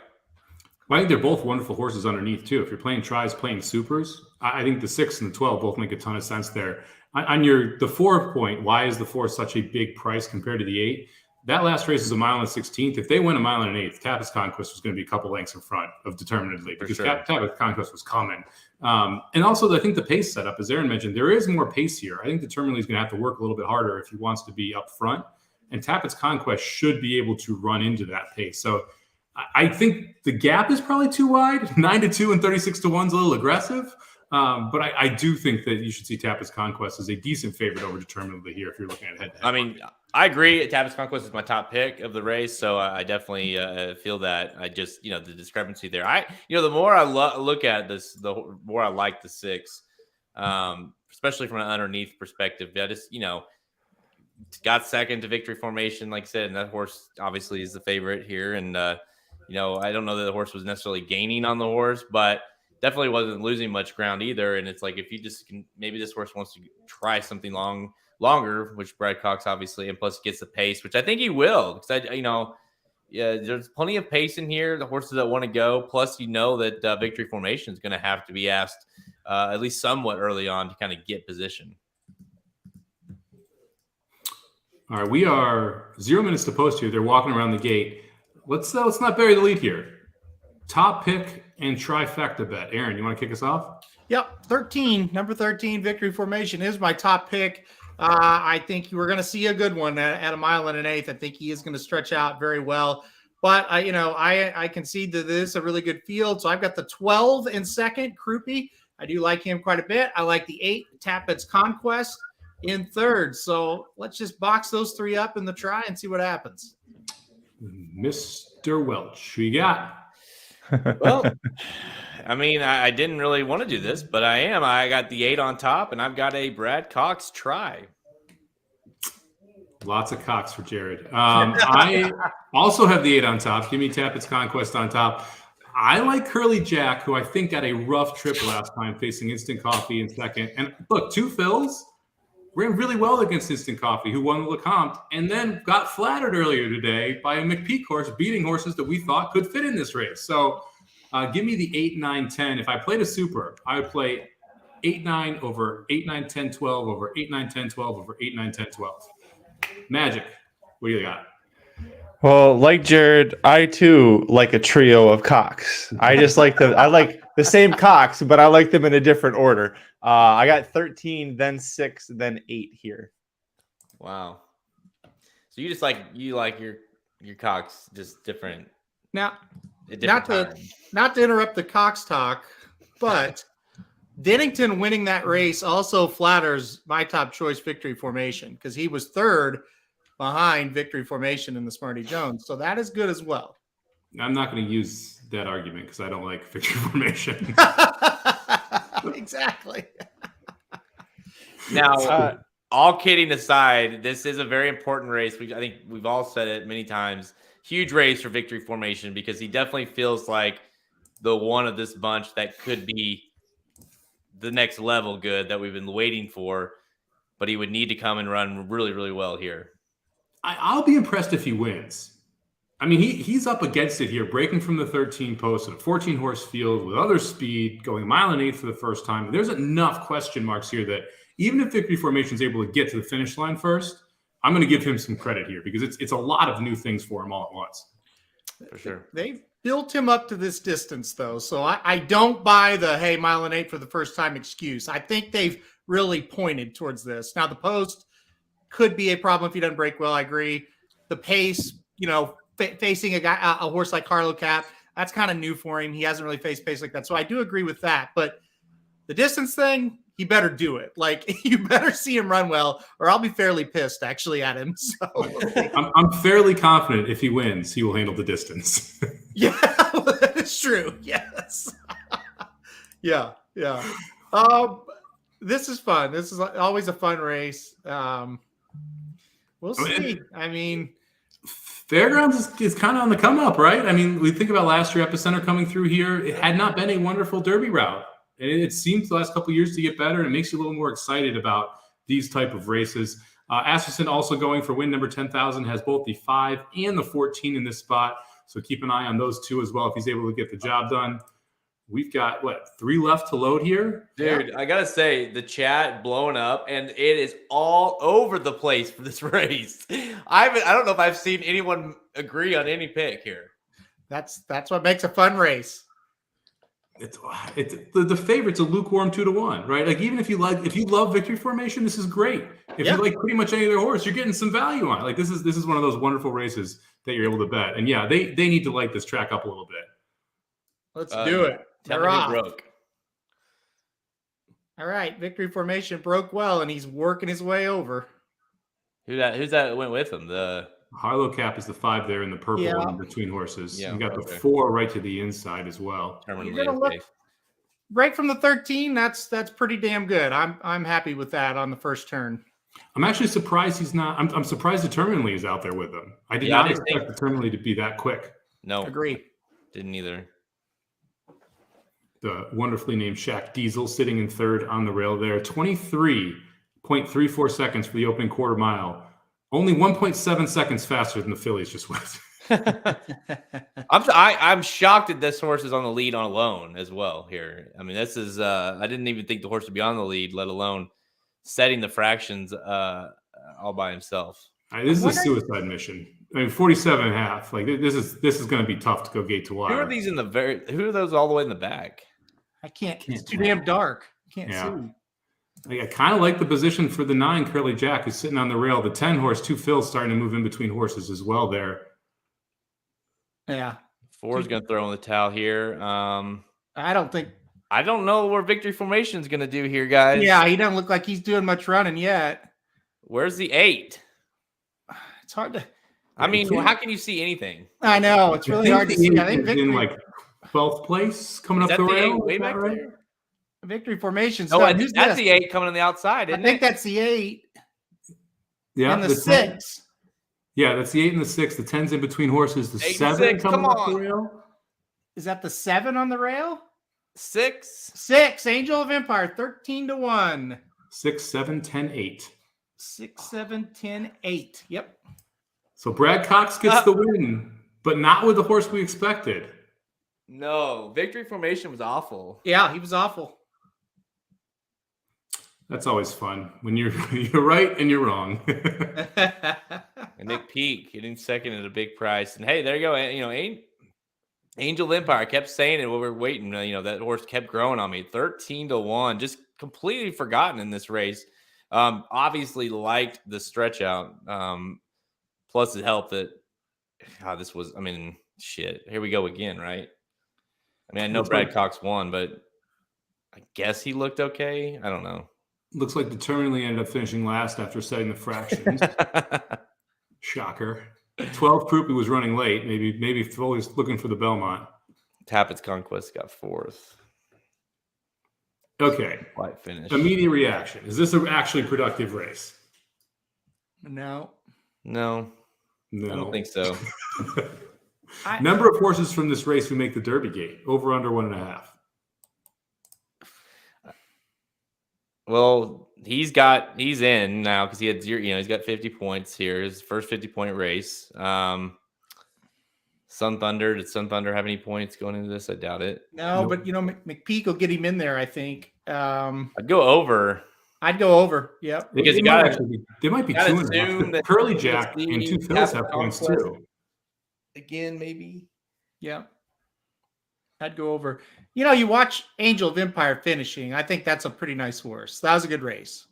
Well, I think they're both wonderful horses underneath, too. If you're playing tries, playing supers, I think the 6 and the 12 both make a ton of sense there. On the 4 point, why is the 4 such a big price compared to the 8? That last race is a mile and 16th. If they win a mile and an 8th, Tappett's Conquest was going to be a couple lengths in front of determinedly because Tappett's Conquest was coming. And also, I think the pace setup, as Aaron mentioned, there is more pace here. I think determinedly is going to have to work a little bit harder if he wants to be up front. And Tappett's Conquest should be able to run into that pace. So I think the gap is probably too wide. 9-2 and 36-1 is a little aggressive. But I do think that you should see Tappett's Conquest as a decent favorite over determinedly here if you're looking at head-to-head. I mean, I agree. Tappett's Conquest is my top pick of the race, so I definitely feel that. I just, the discrepancy there. The more I look at this, the more I like the 6, especially from an underneath perspective. I just, got second to Victory Formation, like I said, and that horse obviously is the favorite here. And I don't know that the horse was necessarily gaining on the horse, but definitely wasn't losing much ground either. And it's like, if you just can, maybe this horse wants to try something longer, which Brad Cox obviously, and plus gets the pace, which I think he will, because there's plenty of pace in here. The horses that want to go, plus that Victory Formation is going to have to be asked at least somewhat early on to kind of get position. All right, we are 0 minutes to post here. They're walking around the gate. Let's not bury the lead here. Top pick and trifecta bet. Aaron, you want to kick us off? Yep, number 13, Victory Formation is my top pick. I think we're going to see a good one at a mile and an 8th. I think he is going to stretch out very well. But, I concede that this is a really good field. So I've got the 12 in second, Krupe. I do like him quite a bit. I like the 8, Tappett's Conquest, in third. So let's just box those 3 up in the try and see what happens. Mr. Welch, who you got? Well, I mean, I didn't really want to do this, but I got the 8 on top, and I've got a Brad Cox try. Lots of Cox for Jared. I also have the 8 on top. Give me Tappett's Conquest on top. I like Curly Jack, who I think got a rough trip last time facing Instant Coffee in second. And look, 2 fills ran really well against Instant Coffee, who won the Lecomte, and then got flattered earlier today by a McPeak horse beating horses that we thought could fit in this race. So give me the 8, 9, 10. If I played a super, I would play 8, 9 over 8, 9, 10, 12 over 8, 9, 10, 12 over 8, 9, 10, 12. Magic, what do you got? Well, like Jared, I too like a trio of Cox. I like the same Cox, but I like them in a different order. I got 13, then 6, then 8 here. Wow. So you just like your Cox just different. Not to interrupt the Cox talk, but Dennington winning that race also flatters my top choice Victory Formation because he was third behind Victory Formation in the Smarty Jones. So that is good as well. I'm not going to use that argument because I don't like Victory Formation. Exactly. Now, all kidding aside, this is a very important race. I think we've all said it many times. Huge race for Victory Formation because he definitely feels like the one of this bunch that could be the next level good that we've been waiting for, but he would need to come and run really, really well here. I'll be impressed if he wins. I mean, he's up against it here, breaking from the 13 post in a 14-horse field with other speed, going 1.8 miles for the first time. There's enough question marks here that even if Victory Formation is able to get to the finish line first, I'm going to give him some credit here because it's a lot of new things for him all at once. For sure. They've built him up to this distance, though, so I don't buy the, hey, 1.8 miles for the first time excuse. I think they've really pointed towards this. Now, the post could be a problem if he doesn't break well, I agree. The pace, facing a horse like Carlo Cap, that's kind of new for him. He hasn't really faced pace like that. So I do agree with that. But the distance thing, he better do it. Like, you better see him run well, or I'll be fairly pissed actually at him. So I'm fairly confident if he wins, he will handle the distance. yeah, that's true. Yes. yeah. This is fun. This is always a fun race. We'll see. I mean, Fairgrounds is kind of on the come up, right? I mean, we think about last year, Epicenter coming through here. It had not been a wonderful Derby route. And it seems the last couple of years to get better. And it makes you a little more excited about these type of races. Asserson also going for win number 10,000, has both the 5 and the 14 in this spot. So keep an eye on those two as well if he's able to get the job done. We've got, 3 left to load here? Dude, I got to say, the chat blowing up, and it is all over the place for this race. I don't know if I've seen anyone agree on any pick here. That's what makes a fun race. It's the favorite's a lukewarm 2-1, right? Like, even if you love Victory Formation, this is great. If you like pretty much any other horse, you're getting some value on it. Like, this is one of those wonderful races that you're able to bet. And yeah, they need to light this track up a little bit. Let's do it. Tell me who broke. All right, Victory Formation broke well, and he's working his way over. Who's that went with him? The Harlow Cap is the 5 there in the purple one between horses. Yeah, you got the 4 right to the inside as well. You're gonna look right from the 13. That's pretty damn good. I'm happy with that on the first turn. I'm actually surprised he's not. I'm surprised Determinedly is out there with him. I did not expect Determinedly to be that quick. No, agree. Didn't either. The wonderfully named Shaq Diesel sitting in third on the rail there. 23.34 seconds for the opening quarter mile. Only 1.7 seconds faster than the fillies just went. I'm shocked that this horse is on the lead on alone as well here. I mean, this is I didn't even think the horse would be on the lead, let alone setting the fractions all by himself. This is a suicide mission. I mean, 47 and a half. Like, this is going to be tough to go gate to wire. Who are these who are those all the way in the back? I can't. It's too damn dark. Can't see. I kind of like the position for the 9, Curly Jack, who's sitting on the rail. The 10 horse, 2 fills starting to move in between horses as well there. Yeah. 4 is going to throw in the towel here. I don't know what Victory Formation is going to do here, guys. Yeah, he doesn't look like he's doing much running yet. Where's the 8? It's hard to. I mean, how can you see anything? I know. It's really hard to see. I think Victory in 12th place coming up the rail. Way back there? Victory Formation's that's the 8 coming on the outside, isn't it? I think that's the 8. Yeah. And the 6. Yeah, that's the 8 and the 6. The 10's in between horses. The 7 coming up the rail. Is that the 7 on the rail? 6. 6. Angel of Empire, 13-1. 6, 7, 10, 8. 6, 7, 10, 8. Yep. So Brad Cox gets the win, but not with the horse we expected. No, Victory Formation was awful. Yeah, he was awful. That's always fun when you're right and you're wrong. And Nick Peak getting second at a big price. And hey, there you go. Angel Empire. I kept saying it while we were waiting. That horse kept growing on me. 13-1. Just completely forgotten in this race. Obviously liked the stretch out. Plus it helped that this was, shit. Here we go again, right? I know Brad Cox won, but I guess he looked okay. I don't know. Looks like Determinedly ended up finishing last after setting the fractions. Shocker. 12 Croup, was running late. Maybe Foley's looking for the Belmont. Tappett's Conquest got 4th. Okay. White finish. Immediate reaction. Is this an actually productive race? No. No, I don't think so. Number of horses from this race who make the Derby gate, over under 1.5. Well, he's in now because he had 0. He's got 50 points here. His first 50-point race. Sun Thunder. Did Sun Thunder have any points going into this? I doubt it. No, nope. But McPeak will get him in there, I think. I'd go over. Yep. Because they might be 2.5. Curly Jack and Two Phils have points too. Again, maybe. Yeah. I'd go over. You watch Angel of Empire finishing. I think that's a pretty nice horse. That was a good race.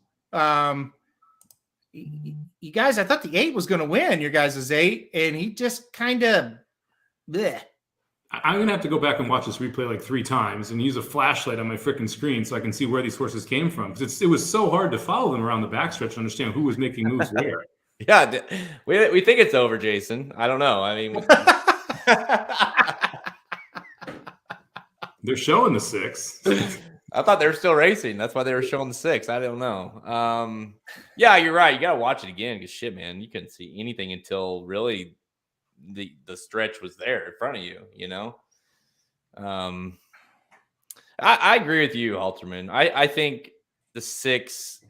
You guys, I thought the 8 was going to win. Your guys' 8, and he just kind of. Bleh. I'm going to have to go back and watch this replay like 3 times and use a flashlight on my freaking screen so I can see where these horses came from. Because it was so hard to follow them around the backstretch to understand who was making moves where. Yeah, we think it's over, Jason. I don't know. I mean, they're showing the 6. I thought they were still racing. That's why they were showing the 6. I don't know. Yeah, you're right. You got to watch it again because shit, man, you couldn't see anything until really the stretch was there in front of you. I agree with you, Halterman. I think the 6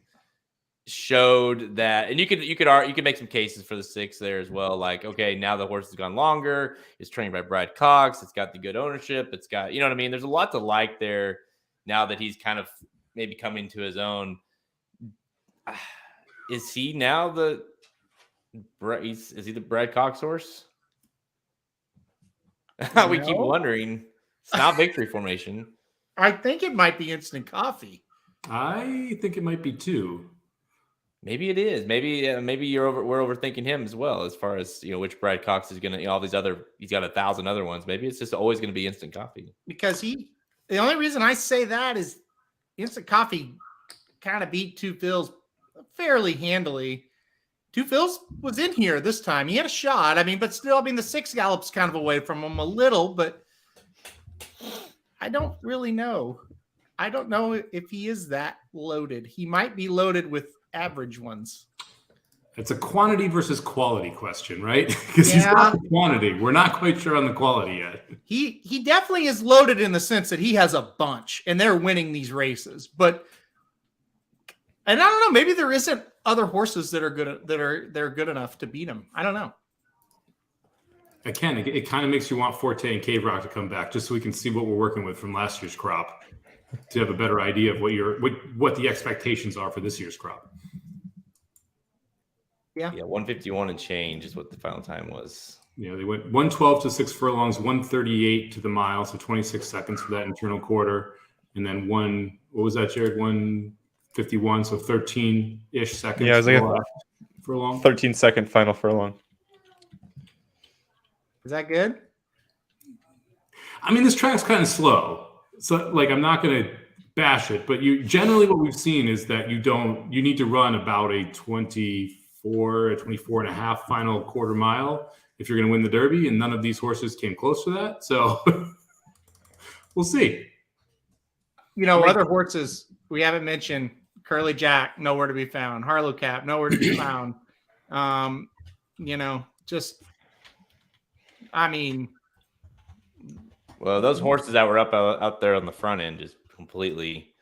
showed that, and you could make some cases for the 6 there as well. Like, okay, now the horse has gone longer. It's trained by Brad Cox. It's got the good ownership. It's got, you know what I mean? There's a lot to like there now that he's kind of maybe coming to his own. Is he now is he the Brad Cox horse? We keep wondering. It's not victory formation. I think it might be instant coffee. I think it might be 2. Maybe it is. Maybe we're overthinking him as well, as far as which Brad Cox is gonna. All these other, he's got 1,000 other ones. Maybe it's just always gonna be instant coffee. Because the only reason I say that is instant coffee kind of beat Two Phils fairly handily. Two Phils was in here this time. He had a shot. But still, the 6 gallops kind of away from him a little, but I don't really know. I don't know if he is that loaded. He might be loaded with average ones. It's a quantity versus quality question, right? Because he's got the quantity. We're not quite sure on the quality yet. He definitely is loaded in the sense that he has a bunch and they're winning these races. And I don't know, maybe there isn't other horses that are good enough to beat him. I don't know. It kind of makes you want Forte and Cave Rock to come back just so we can see what we're working with from last year's crop to have a better idea of what the expectations are for this year's crop. Yeah, 151 and change is what the final time was. Yeah, they went 112 to 6 furlongs, 138 to the mile, so 26 seconds for that internal quarter, and then what was that, Jared? 151, so 13-ish seconds. Yeah, it was like a furlong. 13-second final furlong. Is that good? This track's kind of slow, so I'm not going to bash it, but generally what we've seen is that you need to run about a 24 and a half final quarter mile if you're going to win the Derby, and none of these horses came close to that. So we'll see. Other horses we haven't mentioned: Curly Jack, nowhere to be found; Harlow Cap, nowhere to be found. Well, those horses that were out there on the front end just completely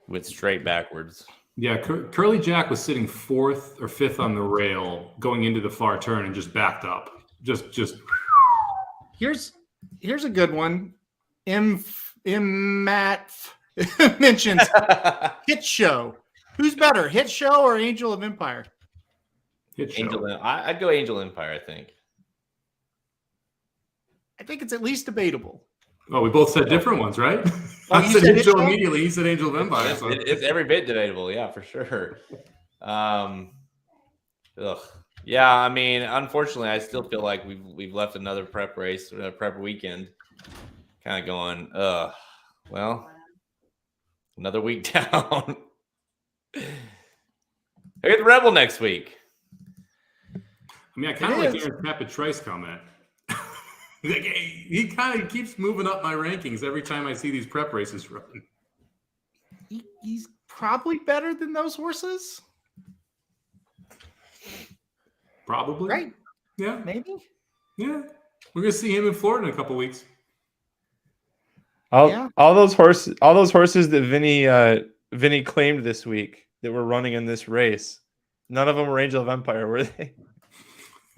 went straight backwards. Yeah, Curly Jack was sitting 4th or 5th on the rail going into the far turn and just backed up. Just. Here's a good one. Matt mentions Hit Show. Who's better, Hit Show or Angel of Empire? Hit Show. I'd go Angel Empire. I think it's at least debatable. Oh, we both said different ones, right? I said Hit Show immediately. He said Angel of Empire. So. It's every bit debatable, yeah, for sure. Yeah, unfortunately, I still feel like we've left another prep race, prep weekend, kind of going, well, another week down. I get the Rebel next week. I kind of like Aaron Papatrice comment. He kind of keeps moving up my rankings every time I see these prep races run. He's probably better than those horses. Probably. Right? Yeah. Maybe. Yeah. We're going to see him in Florida in a couple weeks. All those horses that Vinny claimed this week that were running in this race, none of them were Angel of Empire, were they?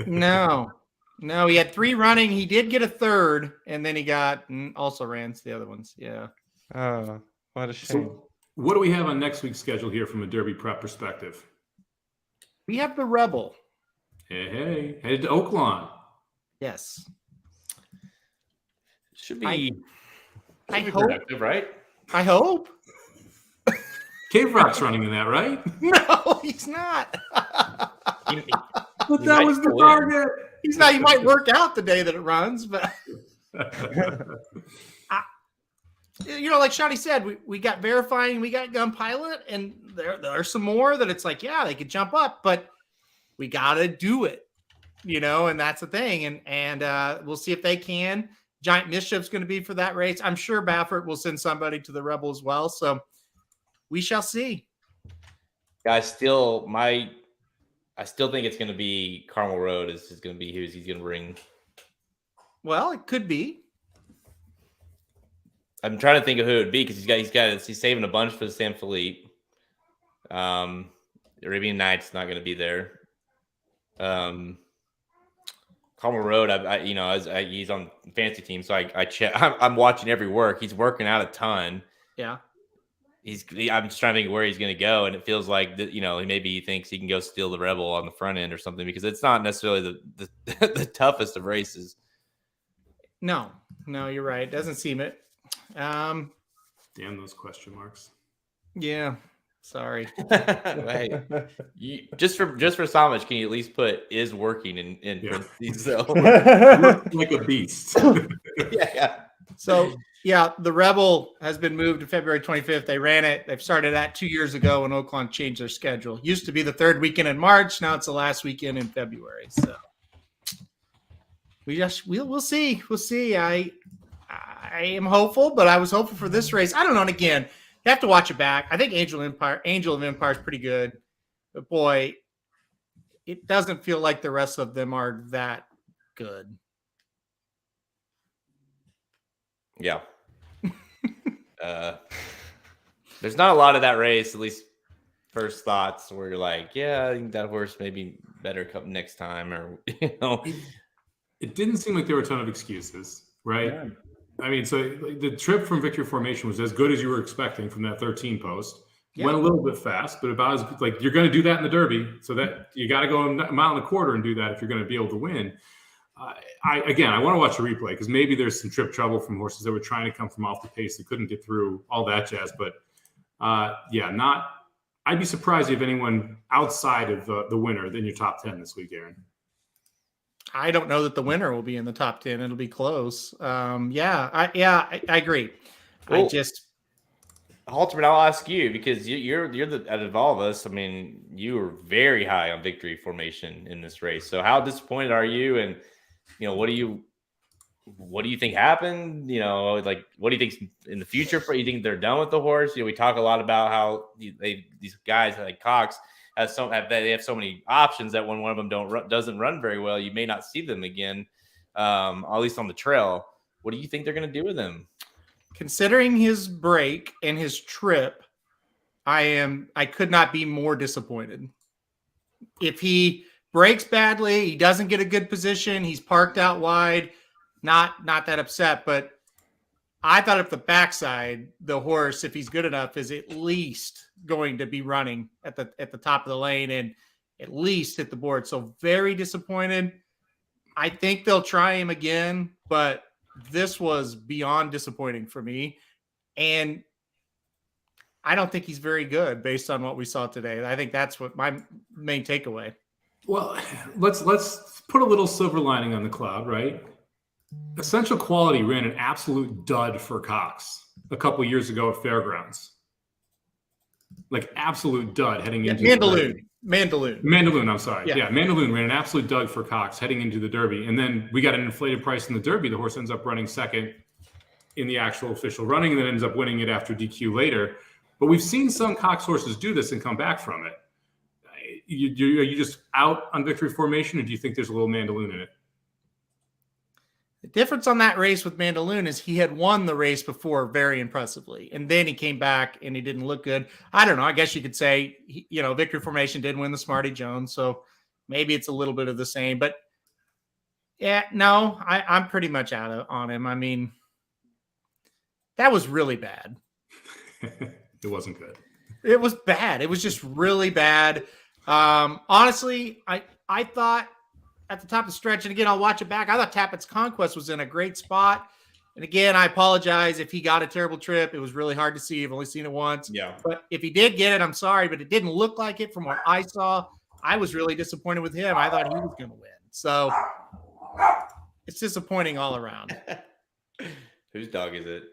No, he had 3 running. He did get a third, and then he also ran the other ones. Yeah. Oh, what a shame. So what do we have on next week's schedule here from a Derby prep perspective? We have the Rebel. Hey, headed to Oaklawn. Yes. Should be. I hope. Right? I hope. Cave Rock's running in that, right? No, he's not. But that was the target. He's not. He might work out the day that it runs, but like Shotty said, we got Verifying, we got Gun Pilot, and there are some more that it's like, yeah, they could jump up, but we got to do it, and that's the thing. And we'll see if they can. Giant Mischief's going to be for that race. I'm sure Baffert will send somebody to the Rebel as well. So we shall see. Guys, I still think it's going to be Carmel Road is going to be who he's going to bring. Well, it could be. I'm trying to think of who it would be because he's saving a bunch for the San Felipe. Arabian Nights not going to be there. Carmel Road, he's on the fantasy team, so I check. I'm watching every work. He's working out a ton. Yeah. I'm just trying to think where he's going to go, and it feels like maybe he thinks he can go steal the Rebel on the front end or something because it's not necessarily the toughest of races. No, you're right. It doesn't seem it. Damn those question marks. Yeah. Sorry. Hey, just for Somich, can you at least put is working in parentheses? So like a beast. Yeah. So yeah, the Rebel has been moved to February 25th. They ran it. They've started that 2 years ago when Oaklawn changed their schedule. Used to be the 3rd weekend in March. Now it's the last weekend in February. So we'll see. We'll see. I am hopeful, but I was hopeful for this race. I don't know. And again, you have to watch it back. I think Angel of Empire is pretty good, but boy, it doesn't feel like the rest of them are that good. Yeah. There's not a lot of that race, at least first thoughts, where you're like, yeah, I think that horse maybe better come next time, or It didn't seem like there were a ton of excuses, right? Yeah. I mean, so the trip from Victory Formation was as good as you were expecting from that 13 post. Yeah. Went a little bit fast, but about as like you're going to do that in the Derby, so that you got to go a mile and a quarter and do that if you're going to be able to win. I want to watch a replay because maybe there's some trip trouble from horses that were trying to come from off the pace that couldn't get through all that jazz. But I'd be surprised if anyone outside of the winner than your top 10 this week, Aaron. I don't know that the winner will be in the top 10. It'll be close. I agree. Well, Halterman, I'll ask you because you're out of all of us. I mean, you were very high on Victory Formation in this race. So how disappointed are you? And what do you think happened? Like what do you think in the future? You think they're done with the horse? We talk a lot about how these guys like Cox have so many options that when one of them doesn't run very well, you may not see them again, at least on the trail. What do you think they're going to do with him? Considering his break and his trip, I could not be more disappointed. If he breaks badly, he doesn't get a good position, he's parked out wide, not that upset, but I thought if the backside, the horse, if he's good enough, is at least going to be running at the top of the lane and at least hit the board. So very disappointed. I think they'll try him again, but this was beyond disappointing for me. And I don't think he's very good based on what we saw today. I think that's what my main takeaway. Well, let's put a little silver lining on the cloud, right? Essential Quality ran an absolute dud for Cox a couple years ago at Fairgrounds. Like absolute dud heading into Mandaloun, I'm sorry. Yeah, Mandaloun ran an absolute dud for Cox heading into the Derby. And then we got an inflated price in the Derby. The horse ends up running second in the actual official running and then ends up winning it after DQ later. But we've seen some Cox horses do this and come back from it. are you just out on victory formation, or do you think there's a little Mandaloon in it? The difference on that race with Mandaloon is he had won the race before very impressively, and then he came back and he didn't look good. I don't know. I guess you could say, victory formation did win the Smarty Jones, so maybe it's a little bit of the same. But yeah, no, I'm pretty much out on him. I mean, that was really bad. It wasn't good. It was bad. It was just really bad. Honestly, I thought at the top of the stretch, and again, I'll watch it back, I thought Tappett's Conquest was in a great spot. And again, I apologize if he got a terrible trip. It was really hard to see. I've only seen it once. Yeah. But if he did get it, I'm sorry, but it didn't look like it from what I saw. I was really disappointed with him. I thought he was going to win. So it's disappointing all around. Whose dog is it?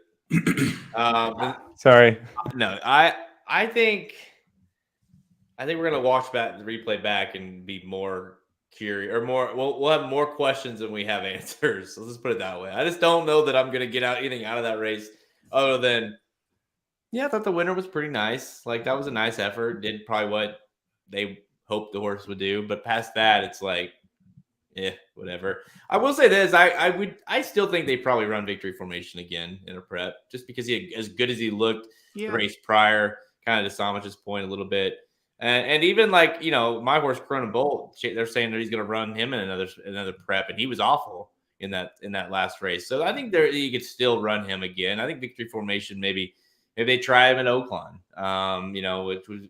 Sorry. No, I think we're gonna watch the replay back and be more curious, or more. We'll have more questions than we have answers. So let's just put it that way. I just don't know that I'm gonna get anything out of that race other than, I thought the winner was pretty nice. Like, that was a nice effort. Did probably what they hoped the horse would do, but past that, it's like, whatever. I will say this: I still think they probably run victory formation again in a prep, just because he, as good as he looked the race prior, kind of to Somich's point a little bit, and even like my horse Corona Bolt, they're saying that he's going to run him in another prep, and he was awful in that last race. So I think you could still run him again. I think victory formation maybe they try him in Oakland,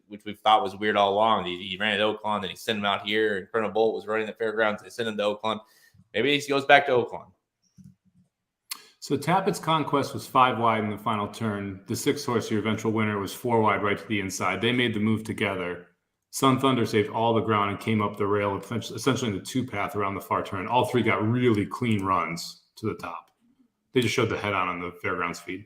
which we thought was weird all along. He ran at Oakland, then he sent him out here, and Colonel Bolt was running the fairgrounds. They sent him to Oakland. Maybe he goes back to Oakland. So Tappett's Conquest was 5 wide in the final turn. The 6th horse, your eventual winner, was 4 wide right to the inside. They made the move together. Sun Thunder saved all the ground and came up the rail, essentially in the 2-path around the far turn. All 3 got really clean runs to the top. They just showed the head on the fairgrounds feed.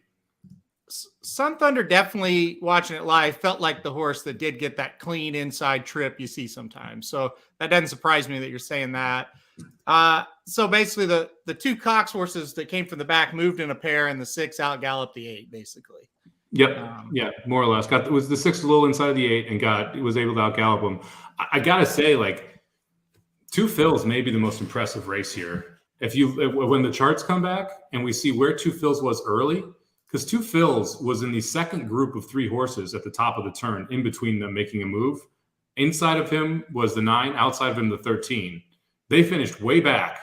Sun Thunder, definitely watching it live, felt like the horse that did get that clean inside trip you see sometimes. So that doesn't surprise me that you're saying that. So basically the 2 Cox horses that came from the back moved in a pair, and the 6 out galloped the 8, basically. Yep. More or less. Was the 6 a little inside of the 8 and was able to out gallop them. I gotta say, like, 2 Phils may be the most impressive race here. When the charts come back and we see where 2 Phils was early, because 2 Phils was in the second group of 3 horses at the top of the turn, in between them making a move. Inside of him was the 9, outside of him the 13. They finished way back,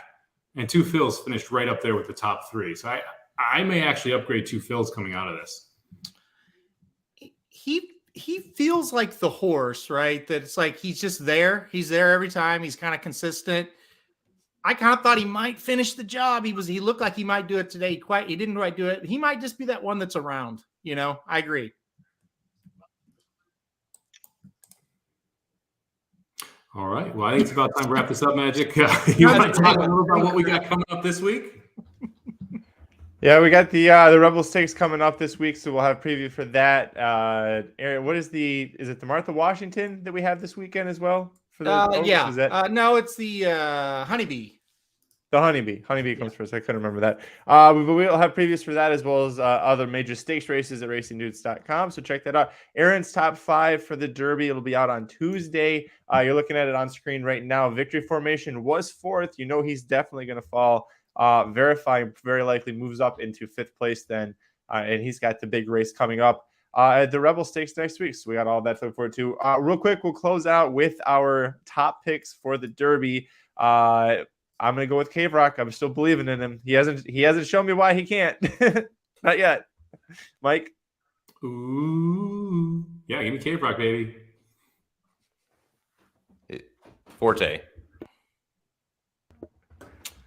and 2 Phils finished right up there with the top 3. So I may actually upgrade 2 Phils coming out of this. He feels like the horse, right? That it's like he's just there. He's there every time. He's kind of consistent. I kind of thought he might finish the job. He looked like he might do it today. He didn't quite do it. He might just be that one that's around. I agree. All right. Well, I think it's about time to wrap this up, Magic. You want to talk a little about what we got coming up this week? Yeah, we got the Rebel Stakes coming up this week, so we'll have a preview for that. Aaron, is it the Martha Washington that we have this weekend as well? No, it's the Honeybee. The Honeybee comes first. I couldn't remember that. But we'll have previews for that, as well as other major stakes races at racingdudes.com. So check that out. Aaron's top 5 for the Derby. It'll be out on Tuesday. You're looking at it on screen right now. Victory formation was 4th. He's definitely going to fall. Verify very likely moves up into 5th place then. And he's got the big race coming up at the Rebel Stakes next week. So we got all that to look forward to. Real quick, we'll close out with our top picks for the Derby. I'm going to go with Cave Rock. I'm still believing in him. He hasn't shown me why he can't. Not yet. Mike? Ooh. Yeah, give me Cave Rock, baby. Forte.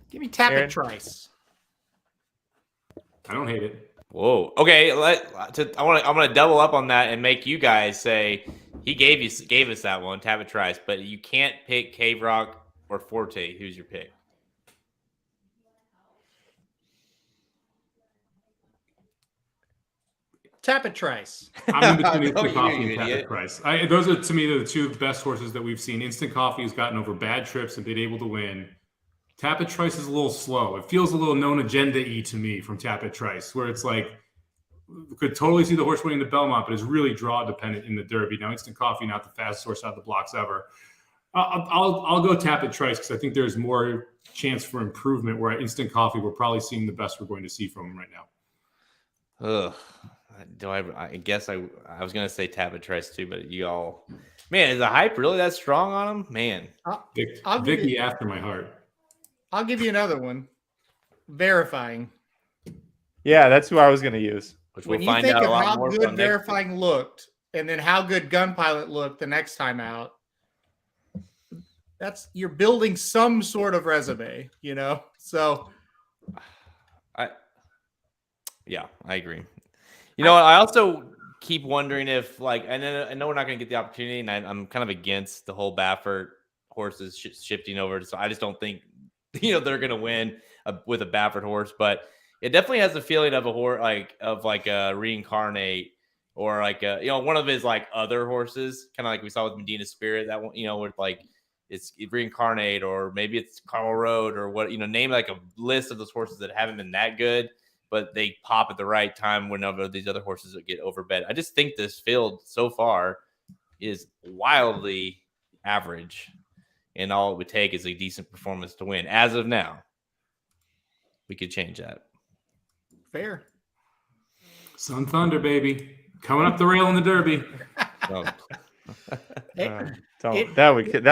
Give me Tappet Trice. I don't hate it. Whoa. Okay. I'm gonna double up on that and make you guys say he gave us that one, Tappet Trice, but you can't pick Cave Rock or Forte. Who's your pick? Tappet Trice. I'm in between Instant Coffee and Tappet Trice. Those are, to me, the 2 best horses that we've seen. Instant Coffee has gotten over bad trips and been able to win. Tappet Trice is a little slow. It feels a little known agenda-y to me from Tappet Trice, where it's like, could totally see the horse winning the Belmont, but is really draw dependent in the Derby. Now, Instant Coffee, not the fastest horse out of the blocks ever. I'll go Tap It Trice because I think there's more chance for improvement. Where at Instant Coffee, we're probably seeing the best we're going to see from him right now. Ugh. I guess I was gonna say Tap It Trice too, but you all, man, is the hype really that strong on him? Man, Vicky after my heart. I'll give you another one. Verifying. Yeah, that's who I was going to use. which When we'll you find think out a of lot how more good from next. Verifying looked, and then how good Gun Pilot looked the next time out, you're building some sort of resume, you know? So Yeah, I agree. You know, I also keep wondering if, like, I know we're not going to get the opportunity, and I'm kind of against the whole Baffert horses shifting over. So I just don't think, they're going to win with a Baffert horse. But it definitely has the feeling of a horse, like a Reincarnate, or like one of his like other horses, kind of like we saw with Medina Spirit. That one, with like it's Reincarnate, or maybe it's Carl Road, or what, name like a list of those horses that haven't been that good, but they pop at the right time whenever these other horses that get overbet. I just think this field so far is wildly average, and all it would take is a decent performance to win. As of now, we could change that. fair. Sun Thunder, baby. Coming up the rail in the Derby. That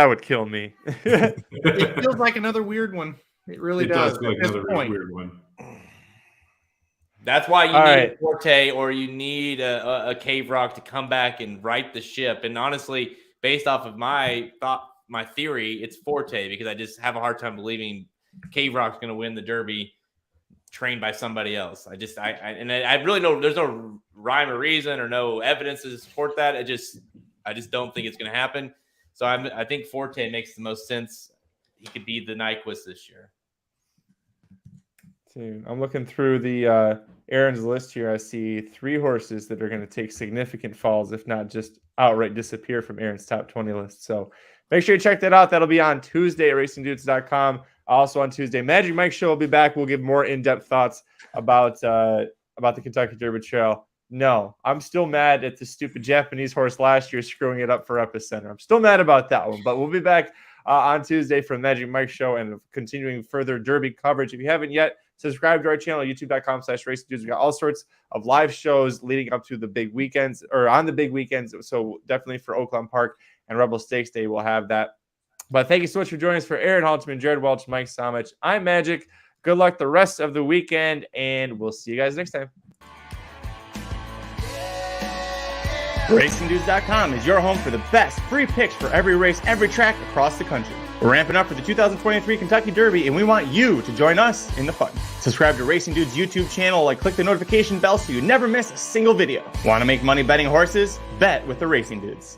would kill me. It feels like another weird one. It really does. feel like at this another point. weird one. That's why you All need right. a Forte, or you need a Cave Rock to come back and right the ship. And honestly, based off of my theory, it's Forte, because I just have a hard time believing Cave Rock's going to win the Derby trained by somebody else. I really know there's no rhyme or reason or no evidence to support that. I just don't think it's going to happen. So I think Forte makes the most sense. He could be the Nyquist this year. I'm looking through the Aaron's list here. I see 3 horses that are going to take significant falls, if not just outright disappear from Aaron's top 20 list. So make sure you check that out. That'll be on Tuesday at racingdudes.com. Also on Tuesday, Magic Mike Show will be back. We'll give more in-depth thoughts about the Kentucky Derby Trail. No, I'm still mad at the stupid Japanese horse last year screwing it up for Epicenter. I'm still mad about that one, but we'll be back on Tuesday for the Magic Mike Show and continuing further Derby coverage. If you haven't yet, subscribe to our channel, youtube.com/racingdudes. We got all sorts of live shows leading up to the big weekends, or on the big weekends. So definitely for Oakland Park and Rebel Stakes Day, we'll have that. But thank you so much for joining us. For Aaron Haltman, Jared Welch, Mike Somich, I'm Magic. Good luck the rest of the weekend, and we'll see you guys next time. RacingDudes.com is your home for the best free picks for every race, every track across the country. We're ramping up for the 2023 Kentucky Derby, and we want you to join us in the fun. Subscribe to Racing Dudes YouTube channel, click the notification bell so you never miss a single video. Want to make money betting horses? Bet with the Racing Dudes.